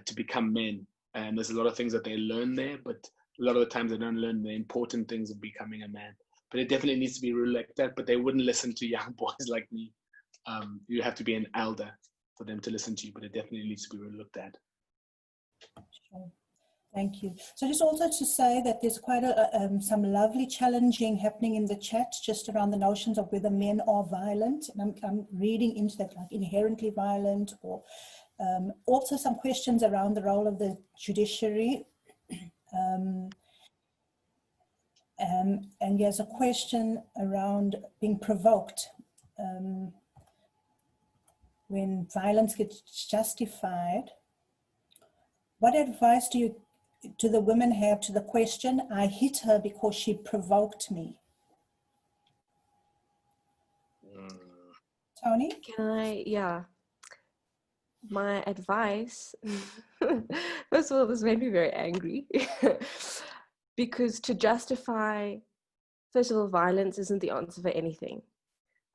to become men. And there's a lot of things that they learn there, but a lot of the times they don't learn the important things of becoming a man. But it definitely needs to be ruled like that, but they wouldn't listen to young boys like me. You have to be an elder for them to listen to you, but it definitely needs to be looked at.
Sure. Thank you. So just also to say that there's quite some lovely challenging happening in the chat just around the notions of whether men are violent. And I'm reading into that, like inherently violent, or also some questions around the role of the judiciary. And there's a question around being provoked when violence gets justified. What advice do the women have to the question, I hit her because she provoked me? Toni?
Yeah. My advice, first of all, this made me very angry because to justify, first of all, violence isn't the answer for anything.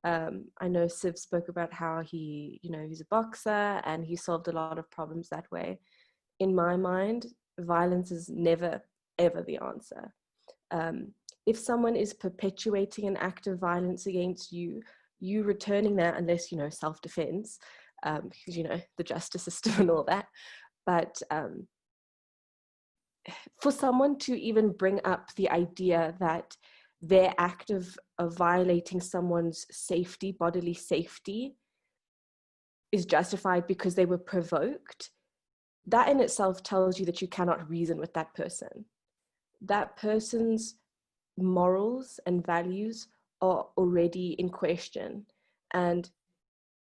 I know Siv spoke about how he's a boxer and he solved a lot of problems that way. In my mind, violence is never, ever the answer. If someone is perpetuating an act of violence against you, you returning that, unless, self-defense, because, the justice system and all that. But for someone to even bring up the idea that their act of violating someone's safety, bodily safety, is justified because they were provoked, that in itself tells you that you cannot reason with that person. That person's morals and values are already in question. And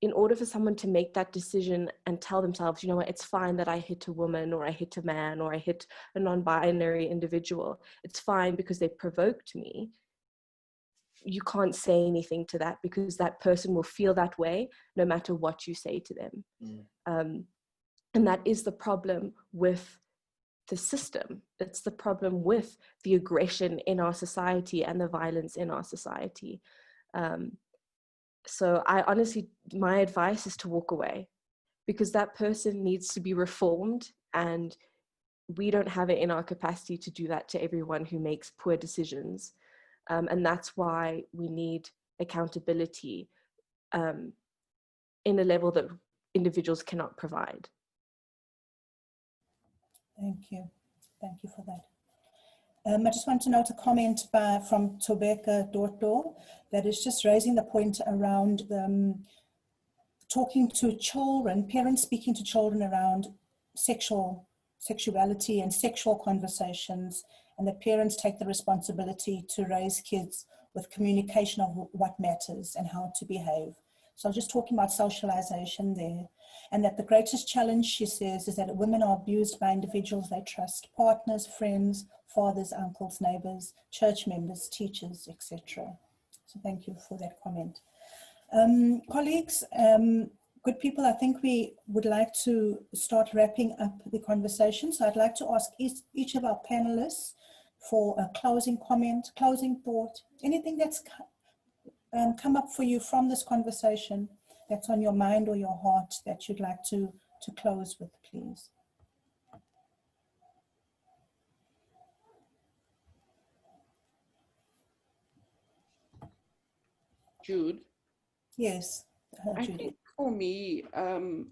in order for someone to make that decision and tell themselves, you know what, it's fine that I hit a woman or I hit a man or I hit a non-binary individual, it's fine because they provoked me, you can't say anything to that because that person will feel that way no matter what you say to them. And that is the problem with the system. It's the problem with the aggression in our society and the violence in our society. So I honestly, my advice is to walk away, because that person needs to be reformed, and we don't have it in our capacity to do that to everyone who makes poor decisions. And that's why we need accountability in a level that individuals cannot provide.
Thank you. Thank you for that. I just want to note a comment from Tobeka Dorto that is just raising the point around talking to children, parents speaking to children around sexuality and sexual conversations, and that parents take the responsibility to raise kids with communication of what matters and how to behave. So just talking about socialization there, and that the greatest challenge, she says, is that women are abused by individuals they trust, partners, friends, fathers, uncles, neighbors, church members, teachers, etc. So thank you for that comment. Colleagues, good people, I think we would like to start wrapping up the conversation. So I'd like to ask each of our panelists for a closing comment, closing thought, anything that's come up for you from this conversation that's on your mind or your heart that you'd like to close with, please.
Jude?
Yes,
I
Judy.
think for me,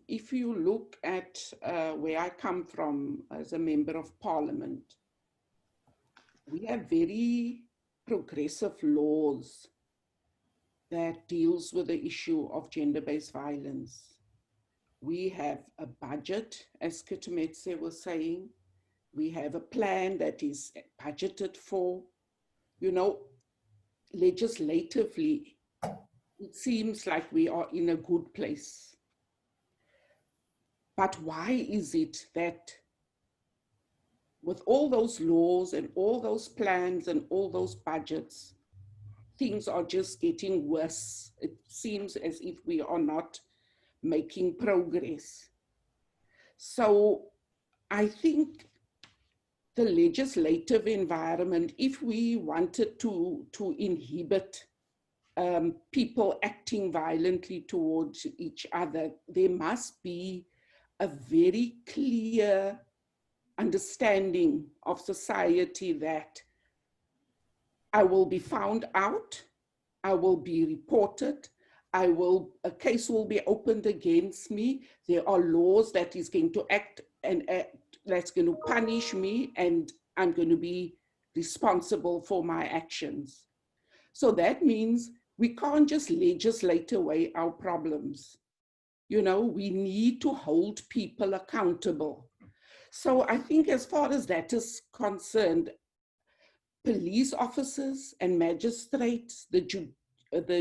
if you look at where I come from as a member of parliament, we have very progressive laws that deals with the issue of gender-based violence. We have a budget, as Keitumetse was saying. We have a plan that is budgeted for. You know, legislatively, seems like we are in a good place. But why is it that with all those laws and all those plans and all those budgets, things are just getting worse? It seems as if we are not making progress. So I think the legislative environment, if we wanted to inhibit people acting violently towards each other, there must be a very clear understanding of society that I will be found out, I will be reported, a case will be opened against me. There are laws that is going to act and that's going to punish me, and I'm going to be responsible for my actions. So that means we can't just legislate away our problems. You know, we need to hold people accountable. So I think as far as that is concerned, police officers and magistrates, the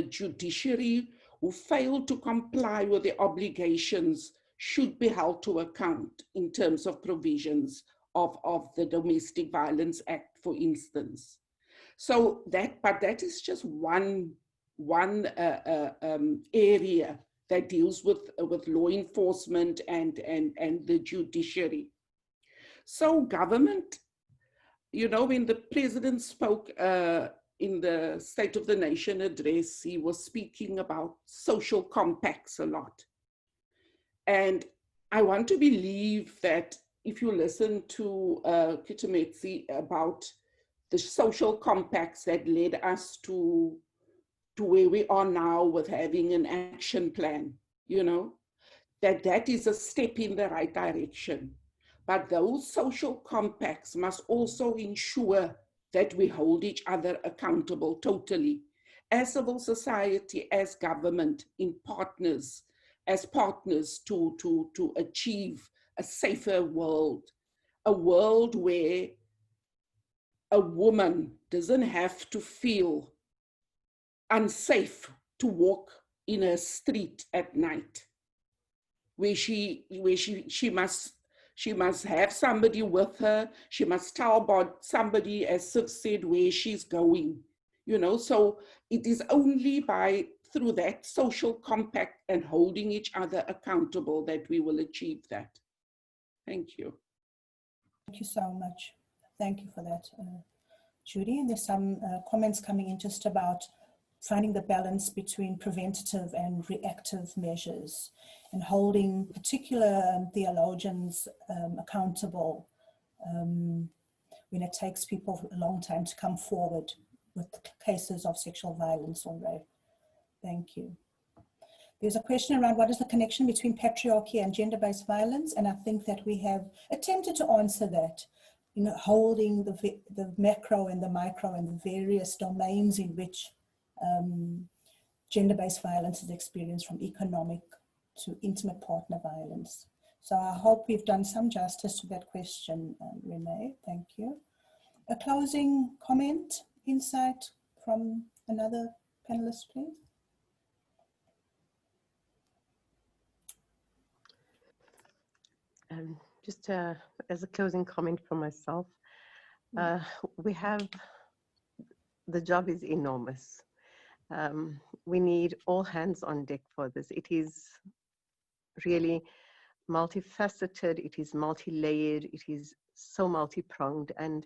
judiciary who fail to comply with their obligations should be held to account in terms of provisions of the Domestic Violence Act, for instance. So but that is just one area that deals with law enforcement and the judiciary. So government, you know, when the president spoke in the State of the Nation address, he was speaking about social compacts a lot. And I want to believe that if you listen to Keitumetse about the social compacts that led us to where we are now with having an action plan, you know, that is a step in the right direction. But those social compacts must also ensure that we hold each other accountable totally, as civil society, as government, as partners to achieve a safer world, a world where a woman doesn't have to feel unsafe to walk in a street at night, where she must have somebody with her. She must tell about somebody, as Sif said, where she's going, you know. So it is only through that social compact and holding each other accountable that we will achieve that. Thank you.
Thank you so much. Thank you for that, Judy. And there's some comments coming in just about finding the balance between preventative and reactive measures and holding particular theologians accountable when it takes people a long time to come forward with cases of sexual violence or rape. Thank you. There's a question around what is the connection between patriarchy and gender-based violence, and I think that we have attempted to answer that, you know, holding the macro and the micro and the various domains in which gender-based violence is experienced, from economic to intimate partner violence. So I hope we've done some justice to that question, Renee. Thank you. A closing comment, insight from another panelist, please.
Just as a closing comment from myself, the job is enormous. We need all hands on deck for this. It is really multifaceted, it is multi-layered, it is so multi-pronged, and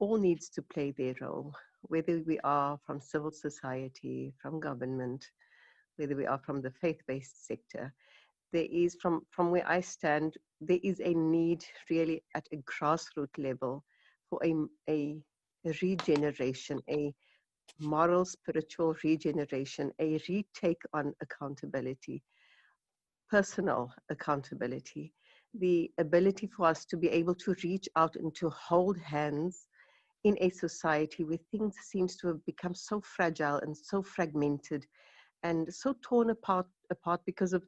all needs to play their role, whether we are from civil society, from government, whether we are from the faith-based sector. There is, from where I stand, there is a need really at a grassroots level for a regeneration, a moral, spiritual regeneration, a retake on accountability, personal accountability, the ability for us to be able to reach out and to hold hands in a society where things seems to have become so fragile and so fragmented and so torn apart because of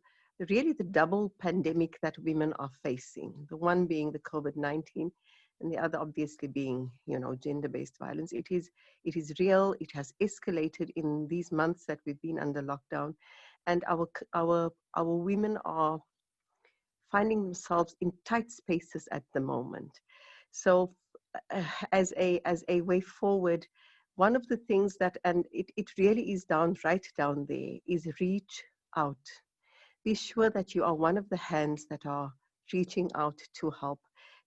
really the double pandemic that women are facing, the one being the COVID-19 and the other obviously being, gender-based violence. It is real. It has escalated in these months that we've been under lockdown, and our women are finding themselves in tight spaces at the moment. So as a way forward, one of the things that, and it really is right down there, is reach out. Be sure that you are one of the hands that are reaching out to help.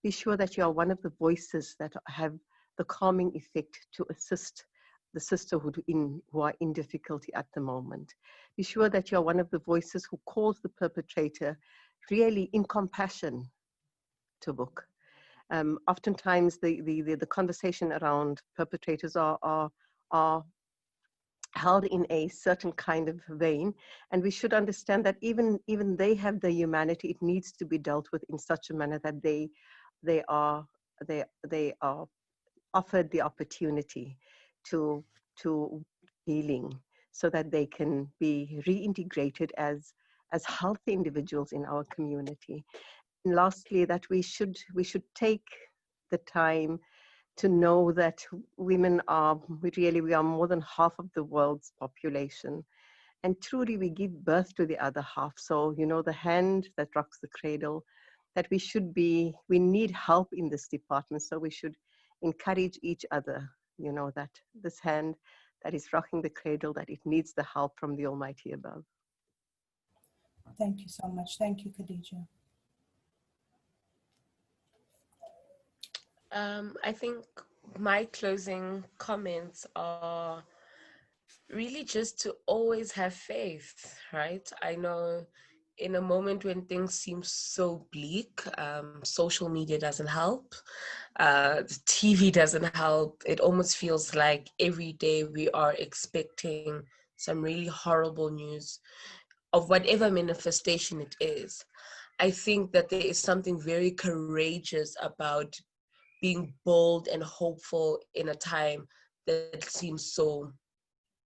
Be sure that you are one of the voices that have the calming effect to assist the sisterhood who are in difficulty at the moment. Be sure that you are one of the voices who calls the perpetrator really in compassion to book. Oftentimes the conversation around perpetrators are held in a certain kind of vein, and we should understand that even they have the humanity. It needs to be dealt with in such a manner that they are offered the opportunity to healing, so that they can be reintegrated as healthy individuals in our community. And lastly, that we should take the time to know that women we are more than half of the world's population, and truly we give birth to the other half. So the hand that rocks the cradle, that we need help in this department. So we should encourage each other, that this hand that is rocking the cradle, that it needs the help from the Almighty above.
Thank you so much. Thank you, Khadija.
I think my closing comments are really just to always have faith, right? I know in a moment when things seem so bleak, social media doesn't help, the TV doesn't help. It almost feels like every day we are expecting some really horrible news of whatever manifestation it is. I think that there is something very courageous about being bold and hopeful in a time that seems so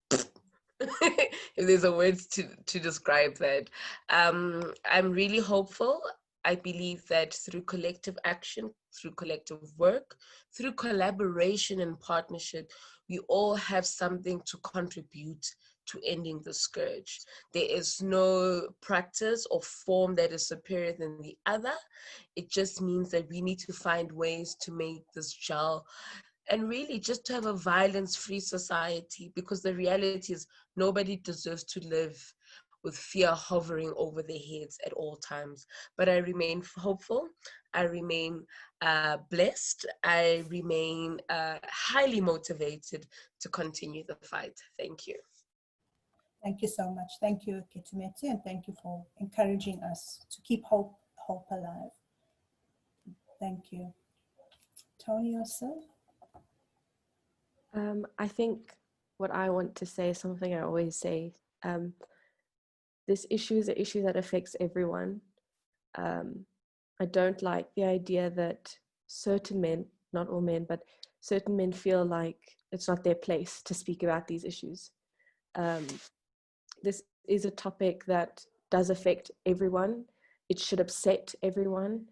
if there's a word to describe that. I'm really hopeful. I believe that through collective action, through collective work, through collaboration and partnership, we all have something to contribute to ending the scourge. There is no practice or form that is superior than the other. It just means that we need to find ways to make this gel, and really just to have a violence-free society, because the reality is nobody deserves to live with fear hovering over their heads at all times. But I remain hopeful. I remain blessed. I remain highly motivated to continue the fight. Thank you.
Thank you so much. Thank you, Keitumetse, and thank you for encouraging us to keep hope alive. Thank you. Toni, yourself?
I think what I want to say is something I always say. This issue is an issue that affects everyone. I don't like the idea that certain men, not all men, but certain men feel like it's not their place to speak about these issues. This is a topic that does affect everyone. It should upset everyone,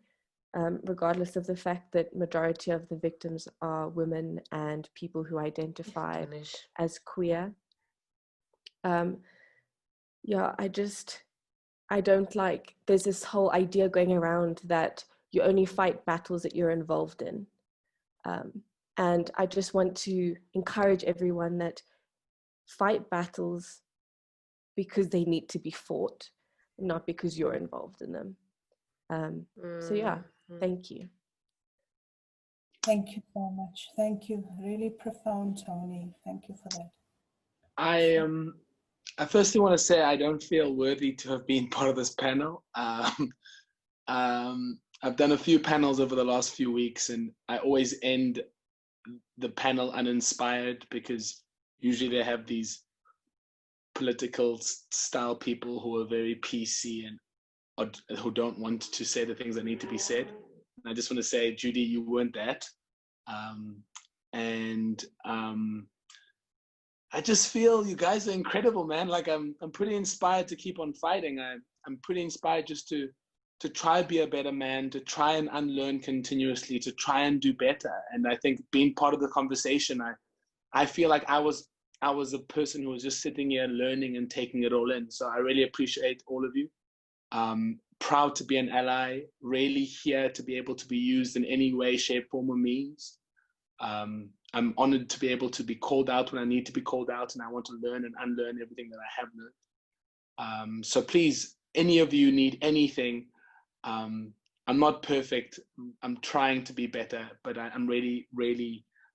regardless of the fact that majority of the victims are women and people who identify as queer. I don't like, there's this whole idea going around that you only fight battles that you're involved in. And I just want to encourage everyone that fight battles because they need to be fought, not because you're involved in them. So yeah, thank you.
Thank you so much. Thank you. Really profound, Toni. Thank you for that.
I firstly want to say I don't feel worthy to have been part of this panel. I've done a few panels over the last few weeks, and I always end the panel uninspired, because usually they have these political style people who are very PC and who don't want to say the things that need to be said. And I just want to say, Judy, you weren't that. I just feel you guys are incredible, man. Like I'm pretty inspired to keep on fighting. I'm pretty inspired just to to try be a better man, to try and unlearn continuously, to try and do better. And I think being part of the conversation, I feel like I was a person who was just sitting here learning and taking it all in. So I really appreciate all of you. Proud to be an ally, really here to be able to be used in any way, shape, form, or means. I'm honored to be able to be called out when I need to be called out, and I want to learn and unlearn everything that I have learned. So please, any of you need anything, I'm not perfect. I'm trying to be better, but I'm really,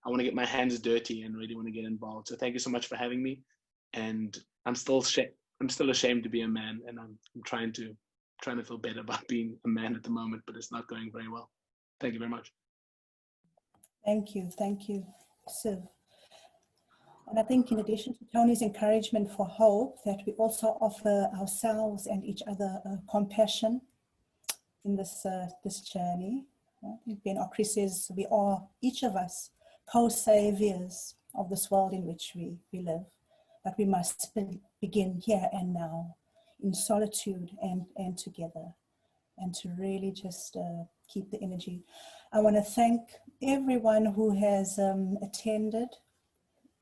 I want to get my hands dirty and really want to get involved. So thank you so much for having me. And I'm still ashamed to be a man, and I'm trying to feel better about being a man at the moment, but it's not going very well. Thank you very much.
Thank you, Siv. And I think in addition to Toni's encouragement for hope, that we also offer ourselves and each other compassion in this journey. I think Benokri says we are, each of us, co-saviors of this world in which we live. But we must begin here and now, in solitude and together, and to really just keep the energy. I want to thank everyone who has attended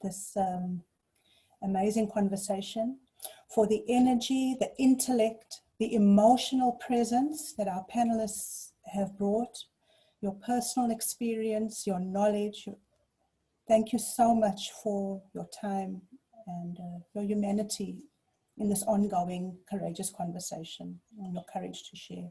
this amazing conversation, for the energy, the intellect, the emotional presence that our panelists have brought, your personal experience, your knowledge. Thank you so much for your time and your humanity in this ongoing courageous conversation, and your courage to share.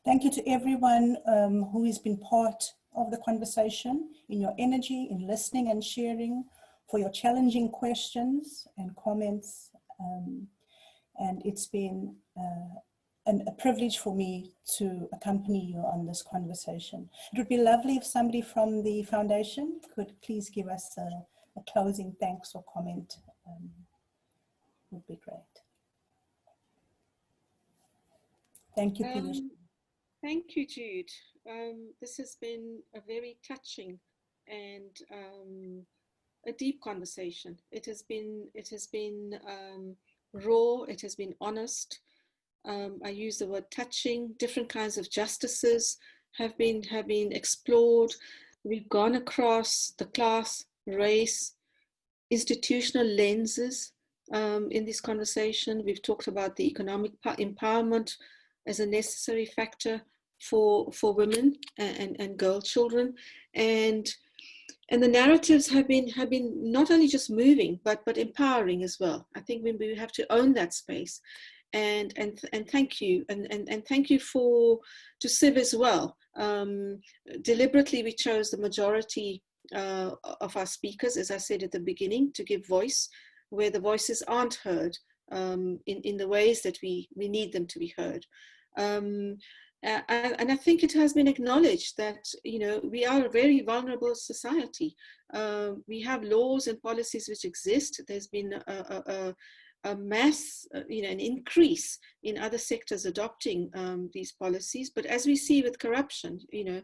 Thank you to everyone who has been part of the conversation, in your energy, in listening and sharing, for your challenging questions and comments. And it's been a privilege for me to accompany you on this conversation. It would be lovely if somebody from the foundation could please give us a closing thanks or comment. Would be great. Thank you, Piyushi.
Thank you, Jude. This has been a very touching and a deep conversation. It has been raw. It has been honest. I use the word touching. Different kinds of justices have been explored. We've gone across the class, race, institutional lenses in this conversation. We've talked about the economic empowerment as a necessary factor for women and girl children, and the narratives have been not only just moving but empowering as well. I think we have to own that space, and thank you, and thank you to Siv as well. Deliberately we chose the majority of our speakers, as I said at the beginning, to give voice where the voices aren't heard in the ways that we need them to be heard. And I think it has been acknowledged that, you know, we are a very vulnerable society. We have laws and policies which exist. There's been a mass, you know, an increase in other sectors adopting these policies. But as we see with corruption, you know,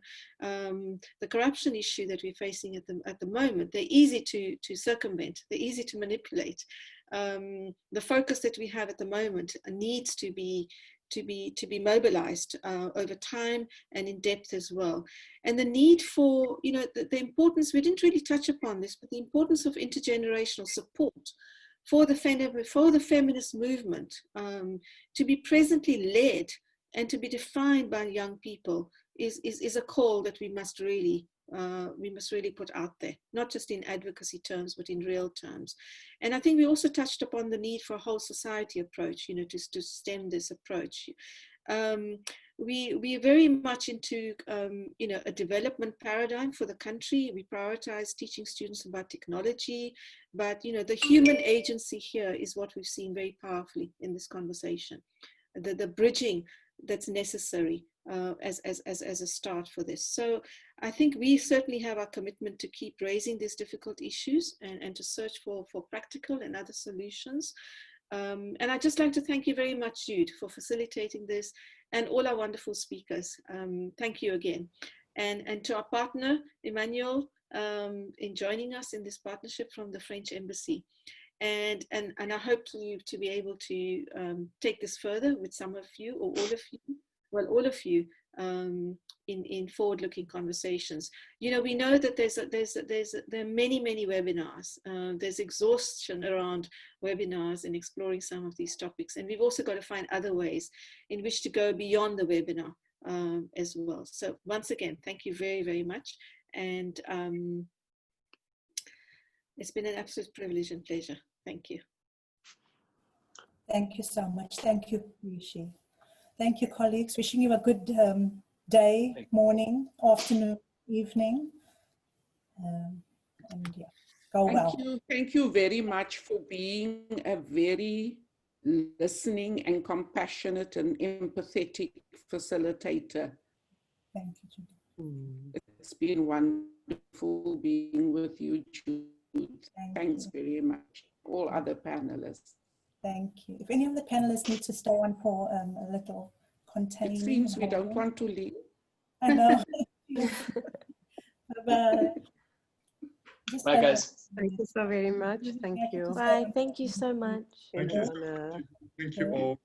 the corruption issue that we're facing at the moment, they're easy to circumvent. They're easy to manipulate. The focus that we have at the moment needs to be mobilized over time and in depth as well. And the need for, you know, the importance, we didn't really touch upon this, but the importance of intergenerational support for the feminist movement to be presently led and to be defined by young people is a call that we must really put out there, not just in advocacy terms, but in real terms. And I think we also touched upon the need for a whole society approach, you know, to stem this approach. We are very much into, you know, a development paradigm for the country. We prioritize teaching students about technology, but, you know, the human agency here is what we've seen very powerfully in this conversation. The bridging that's necessary as a start for this. So I think we certainly have our commitment to keep raising these difficult issues and to search for practical and other solutions. And I'd just like to thank you very much, Jude, for facilitating this, and all our wonderful speakers. Thank you again. And to our partner, Emmanuel, in joining us in this partnership from the French Embassy. And I hope to be able to take this further with some of you or all of you well, all of you, in forward-looking conversations. You know, we know that there are many webinars. There's exhaustion around webinars and exploring some of these topics, and we've also got to find other ways in which to go beyond the webinar as well. So once again, thank you very much, and it's been an absolute privilege and pleasure. Thank you.
Thank you so much. Thank you, Piyushi. Thank you, colleagues. Wishing you a good day, morning, afternoon, evening. And yeah, go well.
Thank you very much for being a very listening and compassionate and empathetic facilitator.
Thank you, Judy.
It's been wonderful being with you, Jude. Thanks very much. All other panelists.
Thank you. If any of the panelists need to stay on for a little containing.
It seems we don't want to leave.
I know. Bye-bye.
Bye, guys.
Thank you so very much. Thank you.
Bye. Thank you so much.
Thank you. Thank you all.